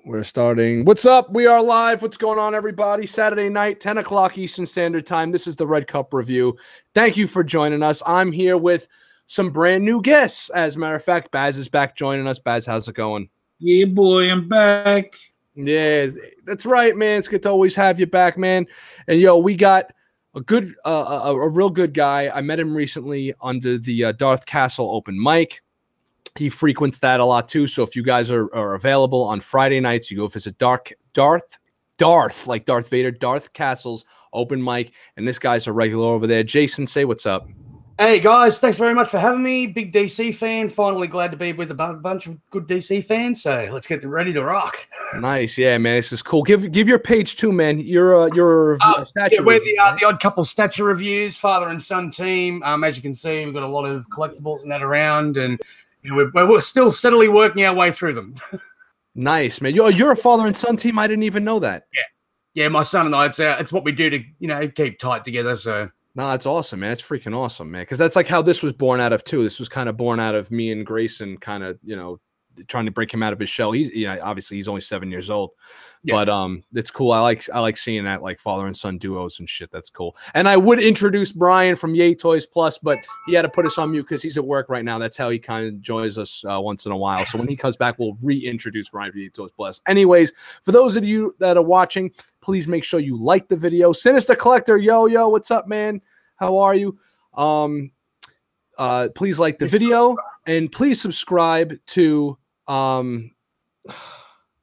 We're starting. What's up? We are live. What's going on, everybody? Saturday night, 10 o'clock Eastern Standard Time. This is the Red Cup Review. Thank you for joining us. I'm here with some brand new guests. As a matter of fact, Baz is back joining us. Baz, how's it going? Yeah, boy, I'm back. Yeah, that's right, man. It's good to always have you back, man. And, yo, we got a good, a real good guy. I met him recently under the Darth Castle open mic. He frequents that a lot too. So if you guys are available on Friday nights, you go visit Darth, like Darth Vader, Darth Castle's open mic. And this guy's a regular over there. Jason, say what's up. Hey, guys. Thanks very much for having me. Big DC fan. Finally glad to be with a bunch of good DC fans. So let's get ready to rock. Nice. Yeah, man. This is cool. Give your page too, man. You're a statue. Yeah, we're the Odd Couple statue reviews, father and son team. As you can see, we've got a lot of collectibles and that around. And we're still steadily working our way through them. Nice, man. You're a father and son team. I didn't even know that. Yeah. My son and I. It's what we do to keep tight together. So no, that's awesome, man. It's freaking awesome, man. Because that's like how this was born out of too. This was kind of born out of me and Grayson, kind of trying to break him out of his shell. He's obviously he's only 7 years old. Yeah. But it's cool. I like seeing that like father and son duos and shit. That's cool. And I would introduce Brian from Yay Toys Plus, but he had to put us on mute because he's at work right now. That's how he kind of joins us once in a while. So when he comes back, we'll reintroduce Brian from Yay Toys Plus. Anyways, for those of you that are watching, please make sure you like the video. Sinister Collector, yo, what's up, man? How are you? Please like the video and please subscribe to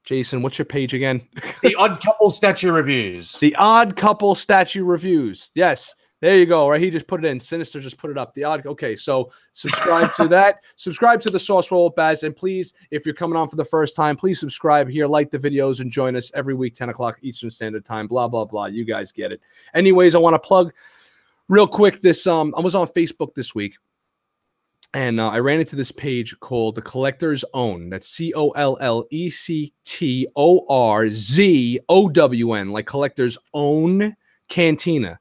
Jason, what's your page again? The Odd Couple Statue Reviews. The Odd Couple Statue Reviews. Yes. There you go. Right. He just put it in. Sinister just put it up. Okay. So subscribe to that. Subscribe to the Sauce Roll Baz. And please, if you're coming on for the first time, please subscribe here, like the videos, and join us every week, 10 o'clock Eastern Standard Time. Blah, blah, blah. You guys get it. Anyways, I want to plug real quick this. I was on Facebook this week. And I ran into this page called The Collector's Own. That's COLLECTORZOWN, like Collector's Own Cantina.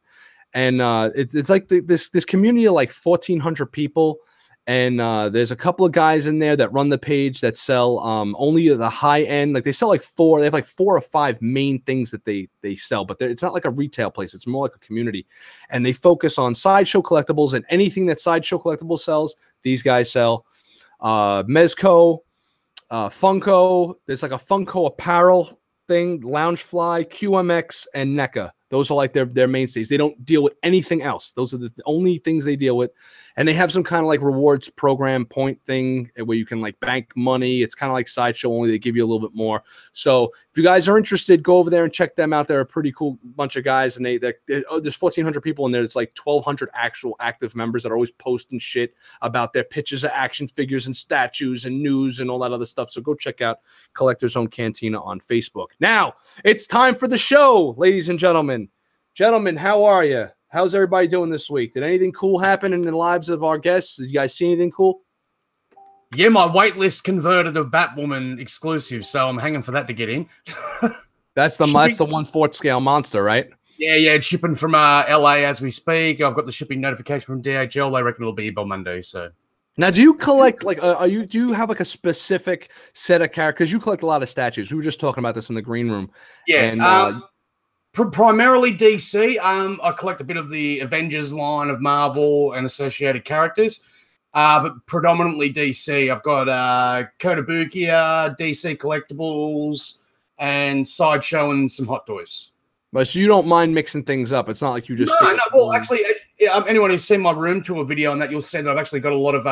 And it's like this community of like 1,400 people. And there's a couple of guys in there that run the page that sell only the high end. Like they sell like four. They have like 4 or 5 main things that they sell, but it's not like a retail place. It's more like a community. And they focus on Sideshow collectibles, and anything that Sideshow collectibles sells, these guys sell. Mezco, Funko. There's like a Funko apparel thing, Loungefly, QMX, and NECA. Those are like their mainstays. They don't deal with anything else. Those are the only things they deal with. And they have some kind of like rewards program point thing where you can like bank money. It's kind of like Sideshow, only they give you a little bit more. So if you guys are interested, go over there and check them out. They're a pretty cool bunch of guys. And there's 1,400 people in there. It's like 1,200 actual active members that are always posting shit about their pictures of action figures and statues and news and all that other stuff. So go check out Collector's Own Cantina on Facebook. Now, it's time for the show, ladies and gentlemen. Gentlemen, how are you? How's everybody doing this week? Did anything cool happen in the lives of our guests? Did you guys see anything cool? Yeah, my waitlist converted to Batwoman exclusive, so I'm hanging for that to get in. That's the 1/4 scale monster, right? Yeah, it's shipping from LA as we speak. I've got the shipping notification from DHL. They reckon it'll be by Monday. So now, do you collect like do you have like a specific set of characters? Because you collect a lot of statues. We were just talking about this in the green room. Yeah. And, primarily DC. I collect a bit of the Avengers line of Marvel and associated characters, but predominantly DC. I've got Kotobukiya, DC collectibles, and Sideshow and some Hot Toys. But so you don't mind mixing things up. It's not like you just no. Well, actually, anyone who's seen my room tour video and that, you'll see that I've actually got a lot of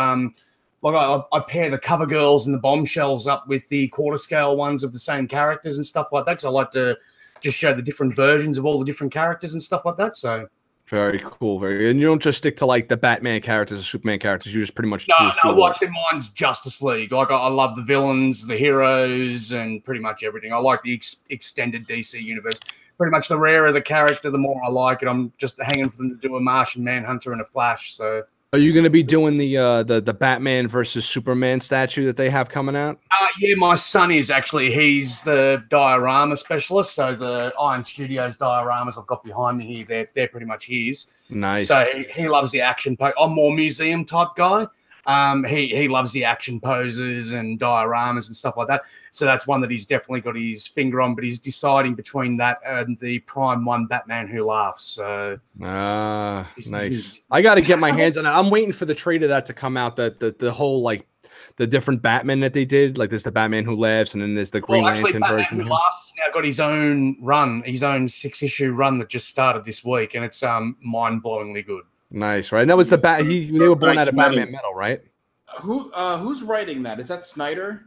like I pair the cover girls and the bombshells up with the quarter scale ones of the same characters and stuff like that. Because I like to just show the different versions of all the different characters and stuff like that. So very cool. And you don't just stick to like the Batman characters or Superman characters. You just pretty much actually mine's Justice League. Like I love the villains, the heroes, and pretty much everything. I like the extended DC universe. Pretty much the rarer the character, the more I like it. I'm just hanging for them to do a Martian Manhunter and a Flash. So are you going to be doing the Batman versus Superman statue that they have coming out? Yeah, my son is actually. He's the diorama specialist. So the Iron Studios dioramas I've got behind me here, they're pretty much his. Nice. So he loves the action. I'm more museum type guy. He loves the action poses and dioramas and stuff like that. So that's one that he's definitely got his finger on, but he's deciding between that and the Prime 1 Batman Who Laughs. So nice. I got to get my hands on it. I'm waiting for the trade of that to come out, the whole like the different Batman that they did. Like there's the Batman Who Laughs, and then there's the Green Lantern Batman version. Who Laughs now got his own run, his own 6-issue run that just started this week, and it's mind-blowingly good. Nice, right? And that was the they were born out of Batman Metal, right? Who's writing that? Is that Snyder?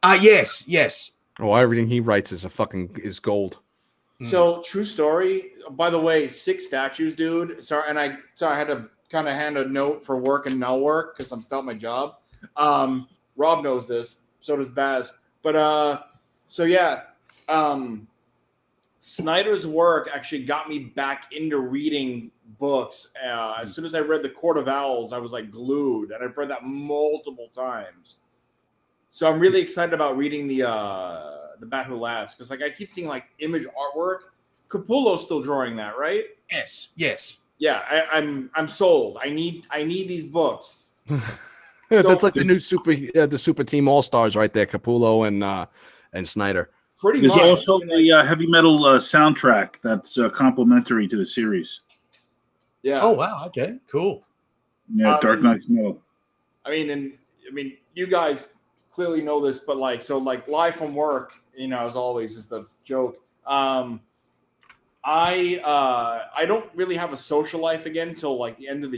Yes. Oh, everything he writes is gold. So true story. By the way, 6 statues, dude. Sorry, I had to kind of hand a note for work and no work because I'm still at my job. Rob knows this, so does Baz. But Snyder's work actually got me back into reading books. As soon as I read The Court of Owls, I was like glued, and I've read that multiple times. So I'm really excited about reading the Bat Who Laughs, because like I keep seeing like image artwork. Capullo's still drawing that, right? Yes. Yeah, I'm sold. I need these books. That's like the new super team all stars right there, Capullo and Snyder. Pretty There's much. also the heavy metal soundtrack that's complementary to the series. Yeah. Oh wow. Okay. Cool. Yeah, Dark Knight's Metal. I mean, you guys clearly know this, but like live from work, as always, is the joke. I don't really have a social life again until like the end of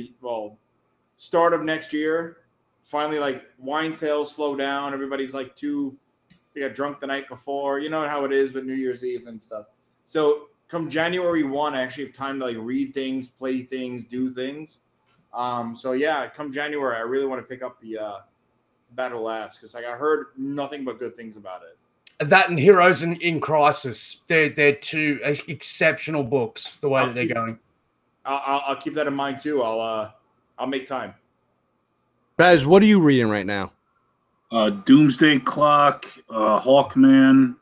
start of next year. Finally, like wine sales slow down. Everybody's like we got drunk the night before. You know how it is with New Year's Eve and stuff. So come January 1, I actually have time to like read things, play things, do things. So yeah, come January, I really want to pick up the Battle Laughs, because like I heard nothing but good things about it. That and Heroes in Crisis, they're two exceptional books. The way that they're going, I'll keep that in mind too. I'll make time. Baz, what are you reading right now? Doomsday Clock, Hawkman,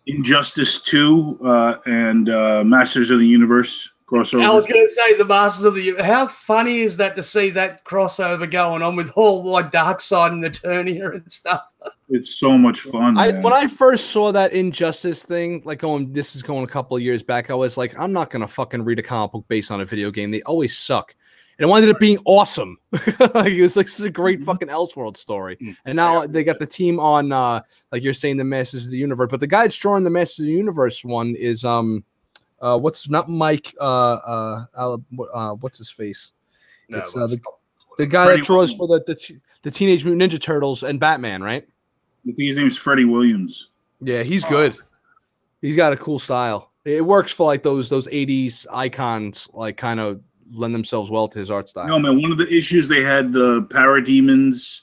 Injustice 2, and Masters of the Universe crossover. I was going to say the Masters of the Universe. How funny is that to see that crossover going on with all like Darkseid and Eternia and stuff? It's so much fun. When I first saw that Injustice thing, this is going a couple of years back, I was like, I'm not going to fucking read a comic book based on a video game. They always suck. And it ended up being awesome. It was like, this is a great fucking Elseworld story. And now they got the team on, like you're saying, the Masters of the Universe. But the guy that's drawing the Masters of the Universe one is what's his face? No, it's the guy that draws for the Teenage Mutant Ninja Turtles and Batman, right? I think his name is Freddie Williams. Yeah, he's good. He's got a cool style. It works for like those 80s icons, like kind of lend themselves well to his art style. No, man, one of the issues they had the Parademons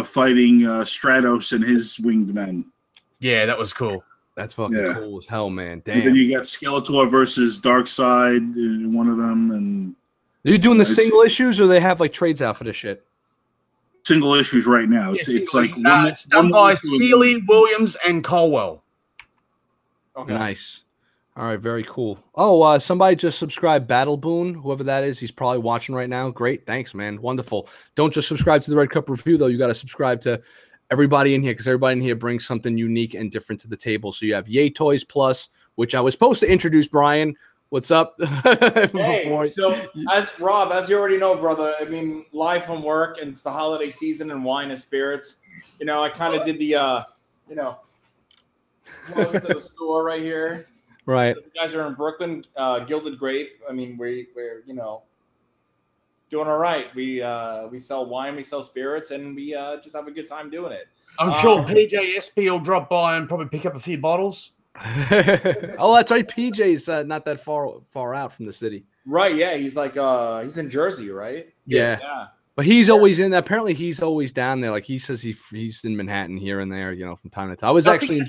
fighting Stratos and his winged men. Yeah, that was cool. That's fucking cool as hell, man. Damn. And then you got Skeletor versus Darkseid in one of them. And are you doing the single issues, or they have like trades out for this shit? Single issues right now. It's like it's done by Seeley, Williams, and Colwell. Okay. Nice. All right, very cool. Oh, somebody just subscribed, Battle Boon, whoever that is. He's probably watching right now. Great, thanks, man. Wonderful. Don't just subscribe to the Red Cup Review, though. You got to subscribe to everybody in here, because everybody in here brings something unique and different to the table. So you have Yay Toys Plus, which I was supposed to introduce Brian. What's up? Hey, so as you already know, brother, I mean, live from work, and it's the holiday season and wine and spirits. I kind of did the, go to the store right here. Right. So you guys are in Brooklyn, Gilded Grape. I mean, we're doing all right. We sell wine, we sell spirits, and we just have a good time doing it. I'm sure PJSP will drop by and probably pick up a few bottles. Oh, that's right. PJ's not that far out from the city. Right, yeah. He's like he's in Jersey, right? Yeah. But he's always in. Apparently, he's always down there. Like he says, he's in Manhattan here and there, from time to time. I think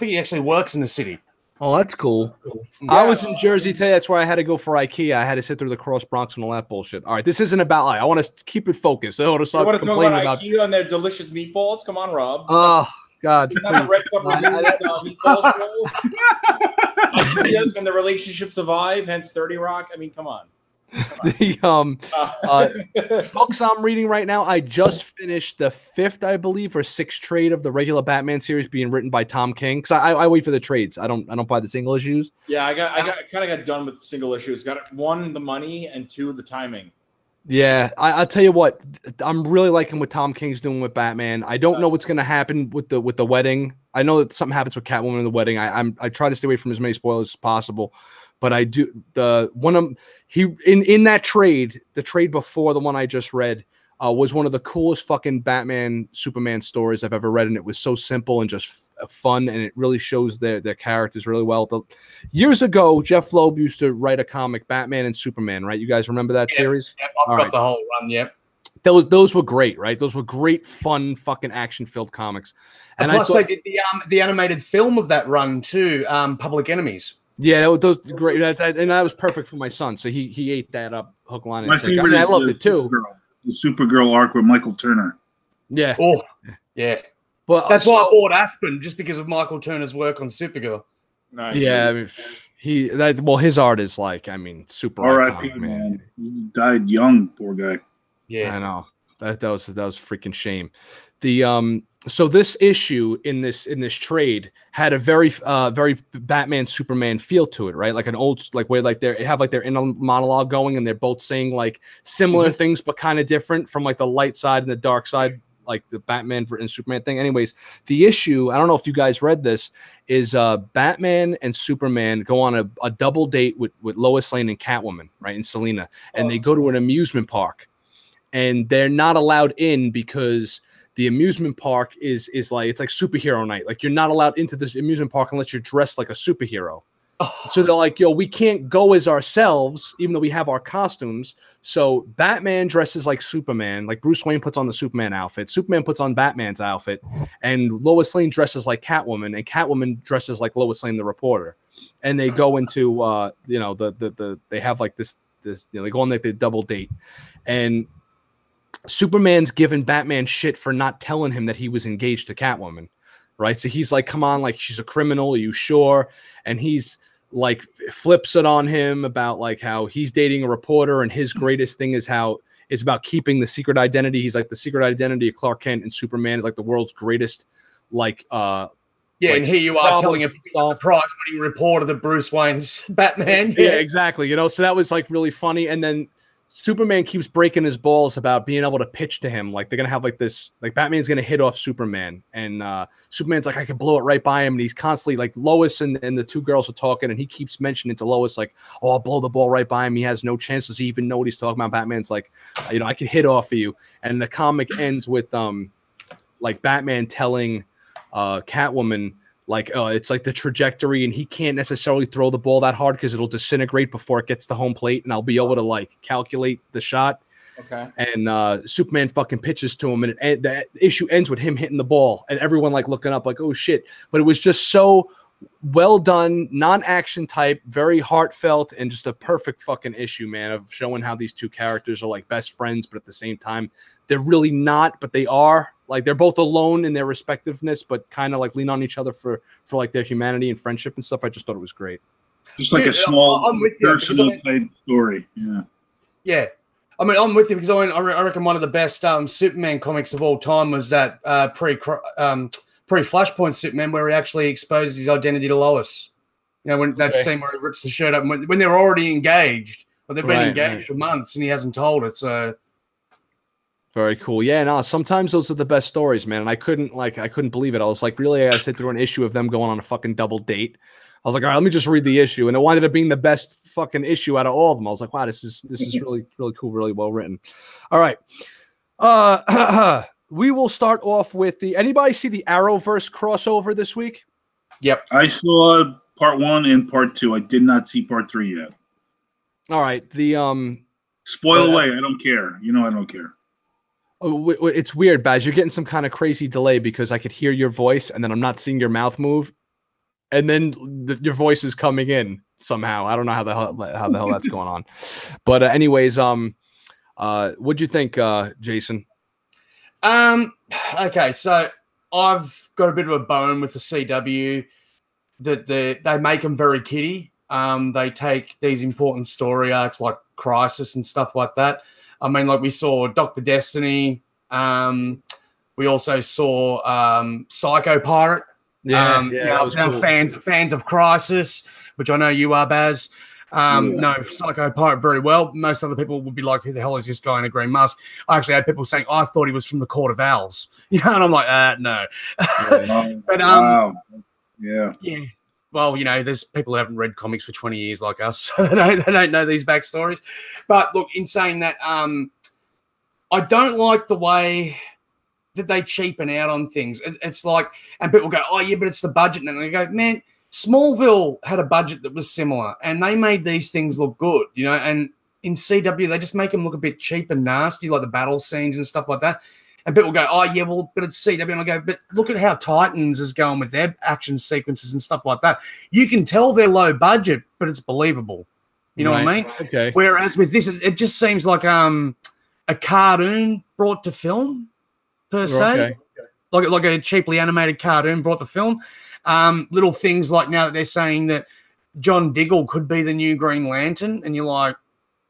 he actually works in the city. Oh, that's cool. Yeah. I was in Jersey today. That's where I had to go for IKEA. I had to sit through the Cross Bronx and all that bullshit. All right, this isn't about I want to keep it focused. I don't want to start complaining about IKEA and their delicious meatballs. Come on, Rob. Oh God! IKEA, can the relationship survive? Hence 30 Rock. I mean, come on. The books I'm reading right now, I just finished the 5th, I believe, or 6th trade of the regular Batman series being written by Tom King. Because I wait for the trades. I don't buy the single issues. Yeah, I kind of got done with single issues. Got one, the money, and 2, the timing. Yeah, I'll tell you what, I'm really liking what Tom King's doing with Batman. I don't know what's going to happen with the wedding. I know that something happens with Catwoman in the wedding. I try to stay away from as many spoilers as possible, but I do in that trade, the trade before the one I just read, was one of the coolest fucking Batman Superman stories I've ever read, and it was so simple and just fun, and it really shows their characters really well. Years ago, Jeff Loeb used to write a comic, Batman and Superman, right? You guys remember that series? Yep, I've got the whole run. Yep. Those were great, right? Those were great, fun, fucking action-filled comics. And plus, they did the animated film of that run too, Public Enemies. Yeah, those great, and that was perfect for my son. So he ate that up, hook, line, and my sinker. favorite I loved it too. The Supergirl arc with Michael Turner. Yeah. Oh, yeah. But that's why I bought Aspen, just because of Michael Turner's work on Supergirl. Nice. Yeah, I mean, his art is like, I mean, super R.I.P. man. He died young, poor guy. Yeah, I know. That was freaking shame. So this issue in this trade had a very Batman Superman feel to it, right? Like an old, like where like they have like their inner monologue going, and they're both saying like similar things but kind of different, from like the light side and the dark side, like the Batman and Superman thing. Anyways, the issue, I don't know if you guys read this, is Batman and Superman go on a double date with Lois Lane and Catwoman, right, in Selena, and they go to an amusement park, and they're not allowed in because the amusement park is like, it's like superhero night. Like, you're not allowed into this amusement park unless you're dressed like a superhero. So they're like, yo, we can't go as ourselves, even though we have our costumes. So Batman dresses like Superman, like Bruce Wayne puts on the Superman outfit. Superman puts on Batman's outfit, and Lois Lane dresses like Catwoman, and Catwoman dresses like Lois Lane, the reporter. And they go into, they have like this, they go on like the double date, and Superman's giving Batman shit for not telling him that he was engaged to Catwoman, right? So he's like, come on, like, she's a criminal, are you sure? And he's like, flips it on him about like how he's dating a reporter, and his greatest thing is how it's about keeping the secret identity. He's like, the secret identity of Clark Kent and Superman is like the world's greatest, like, yeah, and here you are telling a prize-winning reporter that Bruce Wayne's Batman. Yeah, exactly. So that was like really funny. And then Superman keeps breaking his balls about being able to pitch to him. Like, they're going to have like this, like Batman's going to hit off Superman, and Superman's like, I can blow it right by him. And he's constantly like, Lois and the two girls are talking, and he keeps mentioning to Lois, like, oh, I'll blow the ball right by him. He has no chance. Does he even know what he's talking about? Batman's like, I can hit off of you. And the comic ends with like Batman telling Catwoman, like, it's like the trajectory, and he can't necessarily throw the ball that hard because it'll disintegrate before it gets to home plate, and I'll be able to like calculate the shot. Okay. And Superman fucking pitches to him, and the issue ends with him hitting the ball, and everyone like looking up like, oh shit. But it was just so well done, non-action type, very heartfelt, and just a perfect fucking issue, man, of showing how these two characters are like best friends, but at the same time they're really not, but they are. Like, they're both alone in their respectiveness, but kind of like lean on each other for like their humanity and friendship and stuff. I just thought it was great. Just like a small personal type story. Yeah. Yeah. I mean, I'm with you because I reckon one of the best Superman comics of all time was that pre-Flashpoint Superman, where he actually exposes his identity to Lois. When that scene where he rips the shirt up, when they're already engaged, or they've been engaged for months, and he hasn't told it. So very cool. Yeah, no, sometimes those are the best stories, man. And I couldn't believe it. I was like, really? I sit through an issue of them going on a fucking double date. I was like, all right, let me just read the issue. And it wound up being the best fucking issue out of all of them. I was like, wow, this is really, really cool, really well written. All right. We will start off with anybody see the Arrowverse crossover this week? Yep. I saw part 1 and part 2. I did not see part 3 yet. All right. Spoil away. I don't care. I don't care. It's weird, Baz. You're getting some kind of crazy delay because I could hear your voice, and then I'm not seeing your mouth move, and then your voice is coming in somehow. I don't know how the hell that's going on. But anyways, what'd you think, Jason? Okay, so I've got a bit of a bone with the CW that they make them very kiddie. They take these important story arcs like Crisis and stuff like that. I mean, like we saw Dr. Destiny. We also saw Psycho Pirate. That was cool. Fans of Crisis, which I know you are, Baz. No, Psycho Pirate very well. Most other people would be like, who the hell is this guy in a green mask? I actually had people saying, I thought he was from the Court of Owls. And I'm like, no. But wow. Yeah. Well, there's people who haven't read comics for 20 years like us, so they don't know these backstories. But look, in saying that, I don't like the way that they cheapen out on things. It's like, and people go, oh yeah, but it's the budget. And I go, man, Smallville had a budget that was similar, and they made these things look good, and in CW, they just make them look a bit cheap and nasty, like the battle scenes and stuff like that. And people go, oh, yeah, well, but it's CW. And I go, but look at how Titans is going with their action sequences and stuff like that. You can tell they're low budget, but it's believable. You know what I mean? Okay. Whereas with this, it just seems like a cartoon brought to film, per se. Okay. Like a cheaply animated cartoon brought to film. Little things like now that they're saying that John Diggle could be the new Green Lantern, and you're like,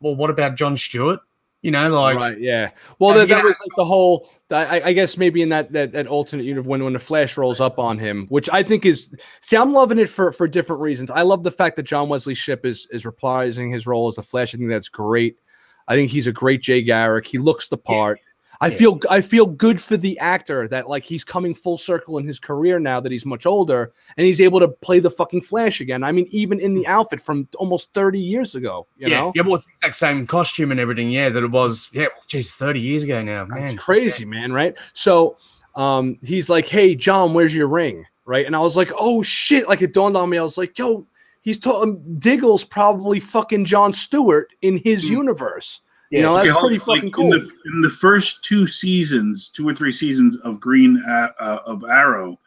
well, what about John Stewart? Right, yeah. Well, that was like the whole. I guess maybe in that alternate universe when the Flash rolls up on him, which I think is. See, I'm loving it for different reasons. I love the fact that John Wesley Shipp is reprising his role as the Flash. I think that's great. I think he's a great Jay Garrick. He looks the part. I feel good for the actor that like he's coming full circle in his career now that he's much older and he's able to play the fucking Flash again. I mean, even in the outfit from almost 30 years ago, you know? Yeah, well, it's the exact same costume and everything, that it was, 30 years ago now, man. It's crazy, man, right? So he's like, hey, John, where's your ring, right? And I was like, oh, shit, like it dawned on me. I was like, yo, he's Diggle's probably fucking Jon Stewart in his universe. Yeah, that's pretty fucking cool. In the first 2 or 3 seasons of of Arrow,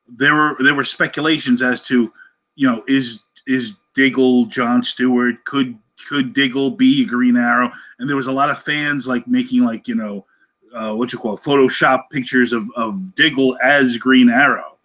there were speculations as to, is Diggle Jon Stewart? Could Diggle be a Green Arrow? And there was a lot of fans like making Photoshop pictures of Diggle as Green Arrow.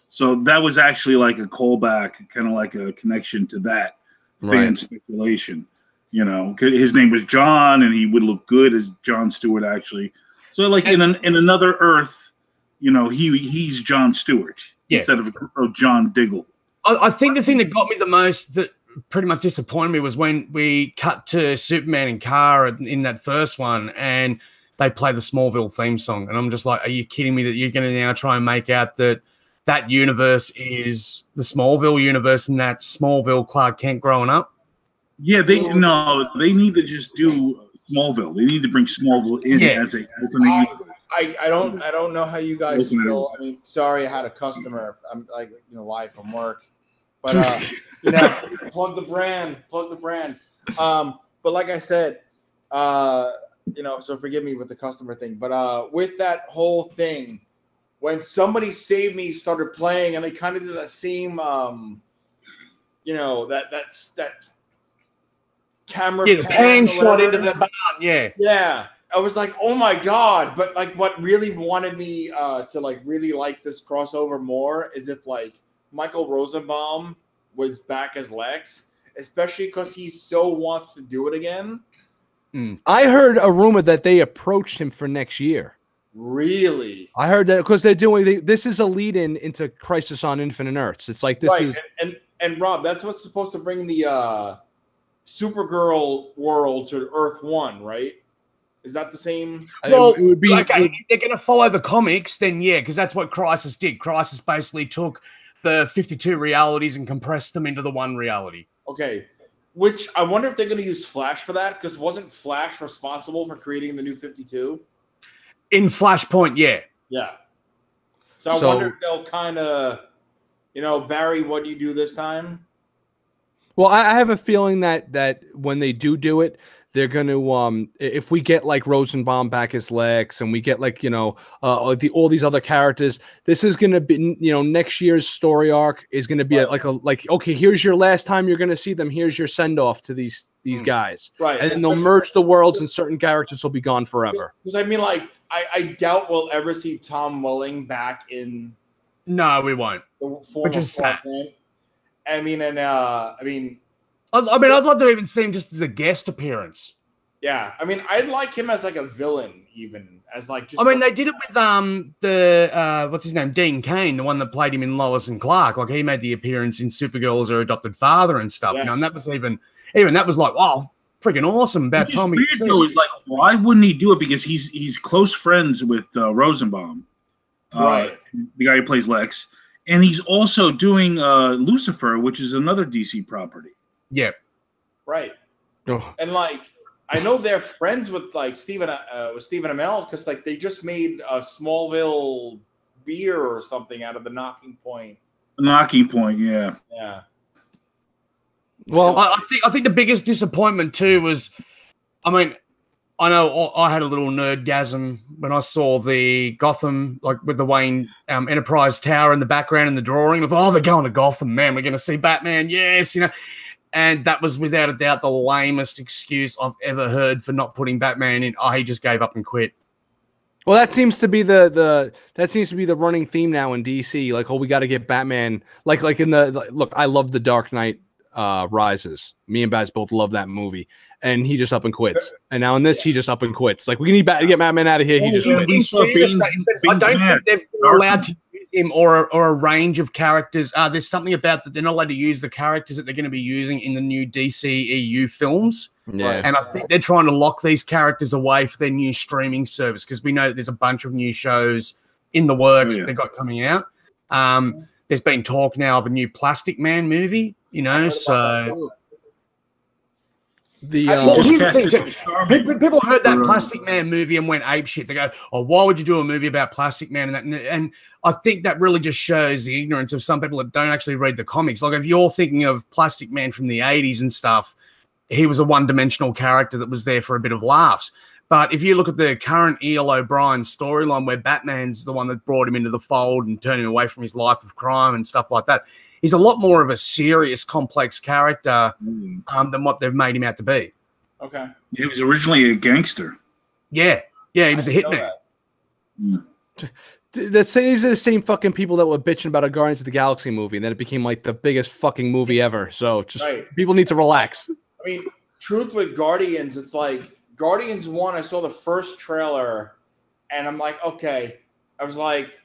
So that was actually like a callback, kind of like a connection to that fan speculation. His name was John, and he would look good as Jon Stewart, actually. So, like in another Earth, he's Jon Stewart instead of John Diggle. I think the thing that got me the most, that pretty much disappointed me, was when we cut to Superman and Kara in that first one, and they play the Smallville theme song, and I'm just like, are you kidding me that you're going to now try and make out that universe is the Smallville universe, and that Smallville Clark Kent growing up? Yeah, they need to just do Smallville. They need to bring Smallville in as a alternate. I don't know how you guys feel. I mean, sorry, I had a customer. I'm like, live from work, but plug the brand. But like I said, so forgive me with the customer thing. But with that whole thing, when Somebody Save Me started playing, and they kind of did that same, that camera the pan shot into the barn, yeah. I was like, oh my god! But like, what really wanted me to like really like this crossover more is if like Michael Rosenbaum was back as Lex, especially because he so wants to do it again. I heard a rumor that they approached him for next year. Really? I heard that because they're doing this is a lead-in into Crisis on Infinite Earths. It's like this is and Rob, that's what's supposed to bring the Supergirl world to Earth 1, right? Is that the same? Well, it would be, okay, if they're going to follow the comics, then because that's what Crisis did. Crisis basically took the 52 realities and compressed them into the one reality. Okay, which I wonder if they're going to use Flash for that, because wasn't Flash responsible for creating the new 52? In Flashpoint, yeah. So I wonder if they'll kind of, Barry, what do you do this time? Well, I have a feeling that when they do it, they're going to if we get like Rosenbaum back as Lex, and we get like all these other characters, this is going to be next year's story arc is going to be like okay, here's your last time you're going to see them, here's your send off to these guys, right? And then they'll merge the worlds, and certain characters will be gone forever. Because I mean, like I doubt we'll ever see Tom Welling back in. No, we won't. Which is sad. I mean, I mean, I'd love to even see him just as a guest appearance. Yeah, I mean, I'd like him as like a villain, even as like. Just I mean, they did it with the what's his name, Dean Cain, the one that played him in Lois and Clark. Like he made the appearance in Supergirl as her adopted father and stuff. You know, and that was even that was like, wow, freaking awesome. About Which is time we weird though, is like, why wouldn't he do it? Because he's close friends with Rosenbaum, right? The guy who plays Lex, and he's also doing Lucifer, which is another DC property. Yeah, right. And like, I know they're friends with like Stephen Amell because like they just made a Smallville beer or something out of the Knocking Point. Knocking Point, yeah. Yeah. Well, I think the biggest disappointment too was, I mean, I know I had a little nerdgasm when I saw the Gotham, like with the Wayne Enterprise Tower in the background in the drawing. Of, they're going to Gotham, man. We're going to see Batman, yes, you know. And that was without a doubt the lamest excuse I've ever heard for not putting Batman in. Oh, he just gave up and quit. Well, that seems to be the running theme now in DC. Like, we got to get Batman. Like in look, I love the Dark Knight Rises. Me and Baz both love that movie, and he just up and quits. And now in this, he just up and quits. Like, we need to get Batman out of here. He just quits. I don't think they're allowed to use him or a range of characters. There's something about that they're not allowed to use the characters that they're going to be using in the new DCEU films. Yeah. And I think they're trying to lock these characters away for their new streaming service because we know that there's a bunch of new shows in the works that they've got coming out. There's been talk now of a new Plastic Man movie, you know, so... Here's the thing too. People heard that Plastic Man movie and went apeshit. They go, "Oh, why would you do a movie about Plastic Man?" And I think that really just shows the ignorance of some people that don't actually read the comics. Like if you're thinking of Plastic Man from the 80s and stuff, he was a one-dimensional character that was there for a bit of laughs. But if you look at the current E.L. O'Brien storyline where Batman's the one that brought him into the fold and turned him away from his life of crime and stuff like that, he's a lot more of a serious, complex character than what they've made him out to be. Okay. He was originally a gangster. Yeah. Yeah, he was a hitman. These are the same fucking people that were bitching about a Guardians of the Galaxy movie, and then it became like the biggest fucking movie ever. So just people need to relax. I mean, truth with Guardians, it's like Guardians 1, I saw the first trailer, and I'm like, okay. I was like,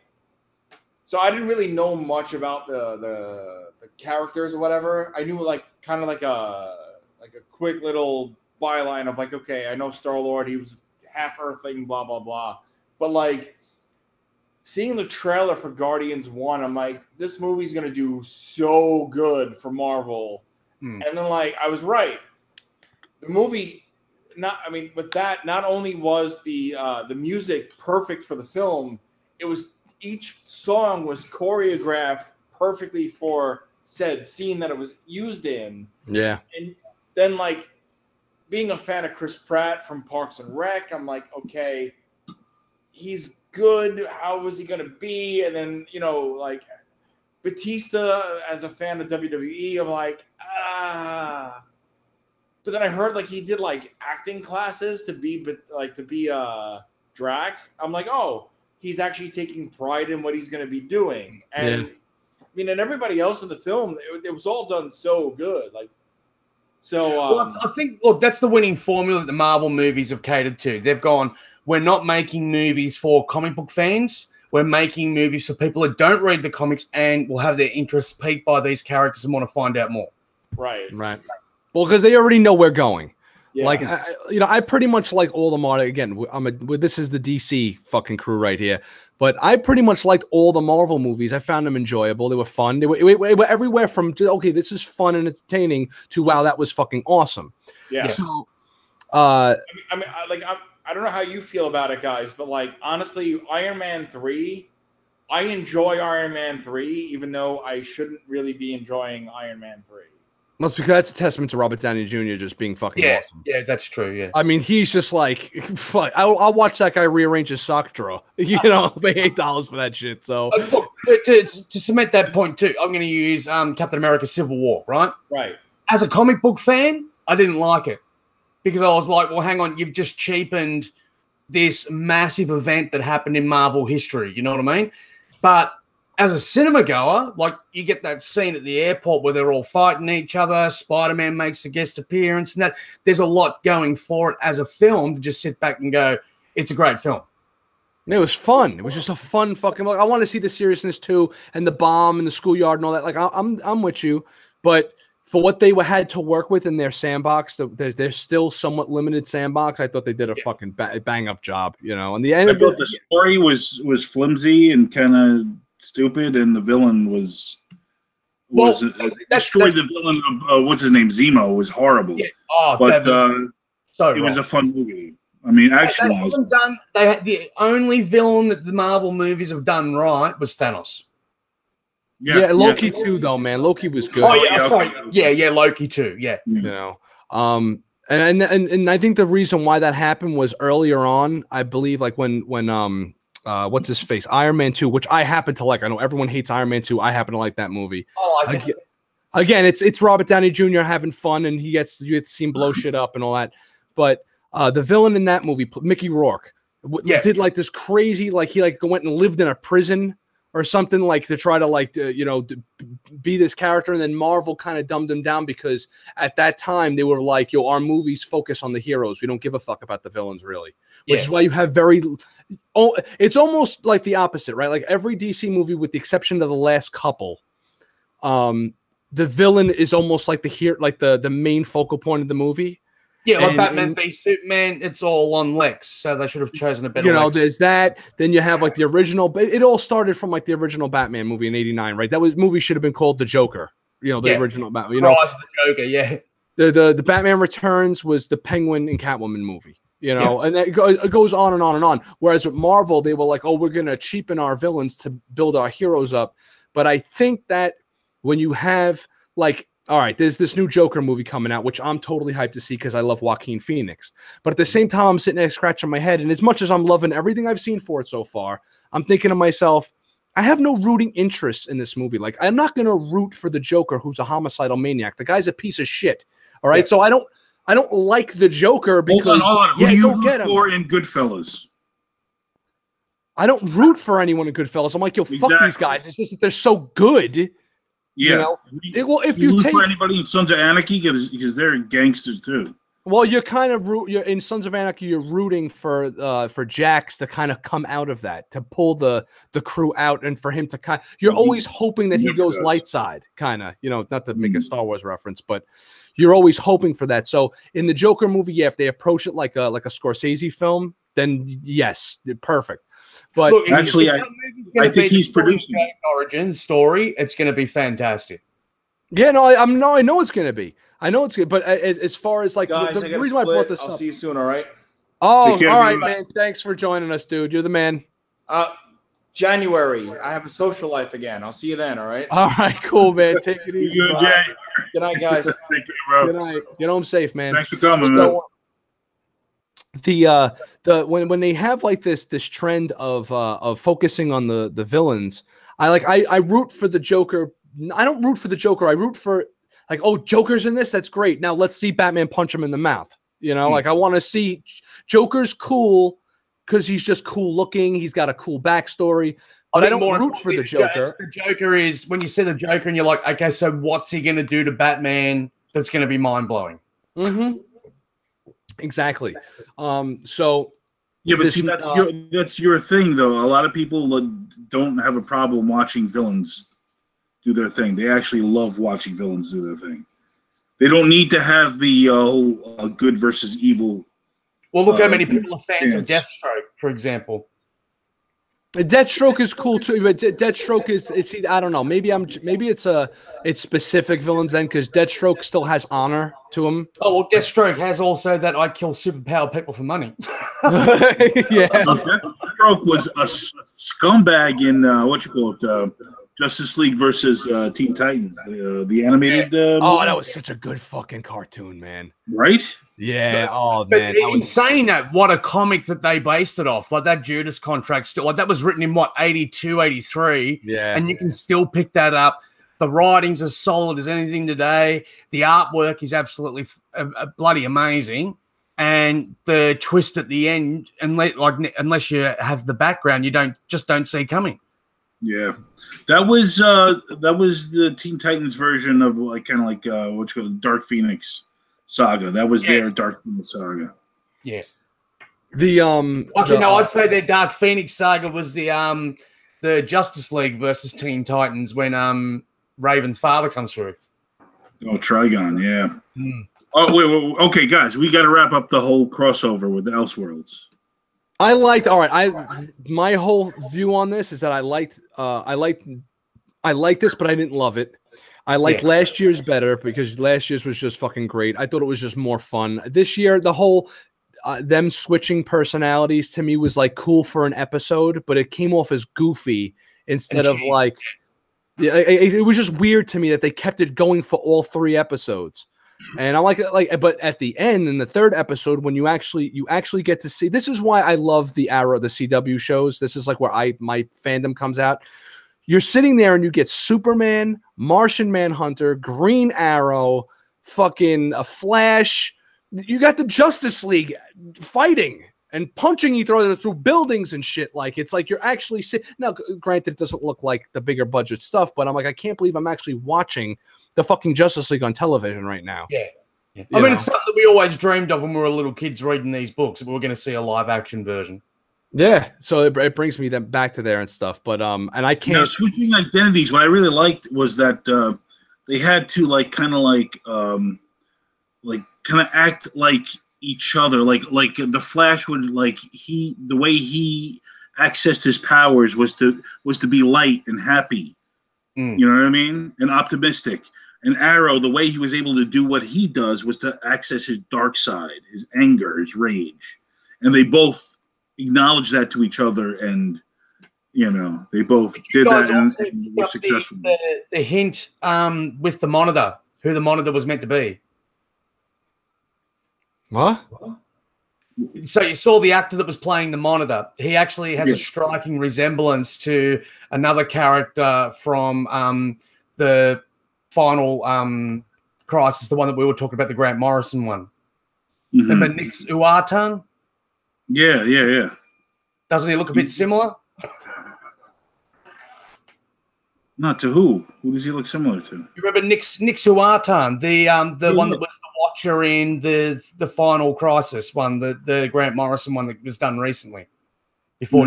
so I didn't really know much about the characters or whatever. I knew like kind of like a quick little byline of like, okay, I know Star-Lord, he was half Earthling, blah blah blah. But like seeing the trailer for Guardians 1, I'm like, this movie's gonna do so good for Marvel. And then like I was right. The movie, not only was the music perfect for the film, it was each song was choreographed perfectly for said scene that it was used in. Yeah. And then like being a fan of Chris Pratt from Parks and Rec, I'm like, okay, he's good. How is he going to be? And then, you know, like Batista as a fan of WWE, I'm like, But then I heard like he did like acting classes to be Drax. I'm like, oh, he's actually taking pride in what he's going to be doing. And I mean, and everybody else in the film, it was all done so good. Like, so well, I think, look, that's the winning formula that the Marvel movies have catered to. They've gone, we're not making movies for comic book fans. We're making movies for people that don't read the comics and will have their interest piqued by these characters and want to find out more. Right. Well, because they already know we're going. Yeah. Like, I pretty much like all the Marvel. Again, this is the DC fucking crew right here. But I pretty much liked all the Marvel movies. I found them enjoyable. They were fun. They were everywhere from, okay, this is fun and entertaining, to, wow, that was fucking awesome. Yeah. So, I don't know how you feel about it, guys, but like, honestly, Iron Man 3, I enjoy Iron Man 3, even though I shouldn't really be enjoying Iron Man 3. That's because that's a testament to Robert Downey Jr. just being fucking awesome. Yeah, that's true. Yeah, I mean, he's just like, fuck. I'll watch that guy rearrange his sock drawer. You know, pay $8 for that shit. So look, to cement that point too, I'm going to use Captain America: Civil War. Right. As a comic book fan, I didn't like it because I was like, well, hang on, you've just cheapened this massive event that happened in Marvel history. You know what I mean? But as a cinema goer, like you get that scene at the airport where they're all fighting each other. Spider-Man makes a guest appearance, and that there's a lot going for it as a film to just sit back and go, it's a great film. It was fun. It was just a fun fucking. Like, I want to see the seriousness too, and the bomb and the schoolyard and all that. Like I'm with you, but for what they had to work with in their sandbox, there's still somewhat limited sandbox. I thought they did a fucking bang up job, you know. And the end, I thought the story was flimsy and kind of stupid, and the villain destroyed the villain of what's his name, Zemo, was horrible. Yeah. Oh, but it was a fun movie. I mean, actually, the only villain that the Marvel movies have done right was Thanos. Yeah, Loki too, though, man. Loki was good. Oh yeah, sorry. Yeah, Loki too. Yeah, you know, and I think the reason why that happened was earlier on. I believe, like when what's his face, Iron Man 2, which I happen to like. I know everyone hates Iron Man 2. I happen to like that movie. Oh, again, it's Robert Downey Jr. having fun, and you get to see him blow shit up and all that. But the villain in that movie, Mickey Rourke, did like this crazy, like he like went and lived in a prison or something, like to try to like be this character, and then Marvel kind of dumbed him down because at that time they were like, yo, our movies focus on the heroes, we don't give a fuck about the villains, really. Which is why you have it's almost like the opposite, right? Like every DC movie with the exception of the last couple, the villain is almost like the main focal point of the movie. Yeah, like Batman v Superman, it's all on Lex, so they should have chosen a better. Lex. There's that. Then you have like the original. It all started from like the original Batman movie in '89, right? That movie should have been called The Joker. The original Batman. Rise of the Joker, yeah. The Batman Returns was the Penguin and Catwoman movie. And it goes on and on and on. Whereas with Marvel, they were like, oh, we're gonna cheapen our villains to build our heroes up. But I think that when you have like, all right, there's this new Joker movie coming out, which I'm totally hyped to see because I love Joaquin Phoenix. But at the same time, I'm sitting there scratching my head. And as much as I'm loving everything I've seen for it so far, I'm thinking to myself, I have no rooting interest in this movie. Like, I'm not going to root for the Joker, who's a homicidal maniac. The guy's a piece of shit. All right. So I don't like the Joker because hold on. Who do you root for in Goodfellas? I don't root for anyone in Goodfellas. I'm like, yo, fuck these guys. It's just that they're so good. Yeah. Well, if you take for anybody in Sons of Anarchy because they're gangsters too. Well, you're kind of you're in Sons of Anarchy. You're rooting for Jax to kind of come out of that, to pull the crew out, and for him to kind. You're always hoping that he goes light side, kind of. Not to make a Star Wars reference, but you're always hoping for that. So in the Joker movie, if they approach it like a Scorsese film, then yes, perfect. But look, actually, I think he's producing origin story. It's going to be fantastic. Yeah, I know it's going to be. I know it's good. But as far as like guys, the reason why I brought this I'll up. see you soon. All right. Oh, all right, man. Thanks for joining us, dude. You're the man. January. I have a social life again. I'll see you then. All right. All right, cool, man. Take it easy. Good night, guys. Thank you, bro. Good night. Get home safe, man. Thanks for coming, man. When they have like this trend of focusing on the villains, I root for the Joker. I don't root for the Joker. I root for like, oh, Joker's in this. That's great. Now let's see Batman punch him in the mouth. Like I want to see Joker's cool because he's just cool looking. He's got a cool backstory. But I don't root for the Joker. The Joker is when you see the Joker and you're like, okay, so what's he going to do to Batman that's going to be mind blowing? Mm-hmm. Exactly. So yeah, but see, that's your thing, though. A lot of people don't have a problem watching villains do their thing. They actually love watching villains do their thing. They don't need to have the good versus evil. Well, look how many people are fans of Deathstroke, for example. Deathstroke is cool too, but Deathstroke is I don't know. Maybe it's specific villains then because Deathstroke still has honor to him. Oh well, Deathstroke has also that I kill superpowered people for money. Yeah, Deathstroke was a scumbag in Justice League versus Teen Titans, the animated. That was such a good fucking cartoon, man. Right? Yeah. Oh but man. In saying that, what a comic that they based it off. Like that Judas contract still, like that was written in what 82, 83. Yeah. And you can still pick that up. The writing's as solid as anything today. The artwork is absolutely bloody amazing. And the twist at the end, unless you have the background, you don't see coming. Yeah, that was the Teen Titans version of like kind of like what's called Dark Phoenix saga. That was their Dark Phoenix saga. Yeah. Actually, no, I'd say their Dark Phoenix saga was the Justice League versus Teen Titans when Raven's father comes through. Oh, Trigon, yeah. Oh, wait, okay, guys, we got to wrap up the whole crossover with the Elseworlds. My whole view on this is that I liked this, but I didn't love it. I liked last year's better because last year's was just fucking great. I thought it was just more fun. This year, the whole them switching personalities to me was like cool for an episode, but it came off as goofy instead of like, it was just weird to me that they kept it going for all 3 episodes. And I like it, but at the end in the 3rd episode, when you actually get to see, this is why I love the Arrow, the CW shows. This is like where my fandom comes out. You're sitting there and you get Superman, Martian Manhunter, Green Arrow, fucking a Flash. You got the Justice League fighting and punching each other through buildings and shit. Like, it's like you're actually now, granted, it doesn't look like the bigger budget stuff, but I'm like, I can't believe I'm actually watching the fucking Justice League on television right now. Yeah. I mean, it's something that we always dreamed of when we were little kids reading these books. We were going to see a live action version. Yeah. So it brings me back to there and stuff. But, and I can't. Now, switching identities, what I really liked was that they had to kind of act like each other. Like the Flash would the way he accessed his powers was to be light and happy. You know what I mean? And optimistic. And Arrow, the way he was able to do what he does was to access his dark side, his anger, his rage. And they both acknowledged that to each other, and they both did that and were successful. The hint with the Monitor, who the Monitor was meant to be. What? So you saw the actor that was playing the Monitor. He actually has a striking resemblance to another character from the final Crisis, the one that we were talking about, the Grant Morrison one. Remember Nix Uatan? Yeah. Doesn't he look a bit similar? Not to who? Who does he look similar to? You remember Nix Uatan, the one that was the Watcher in the final Crisis one, the Grant Morrison one that was done recently. Before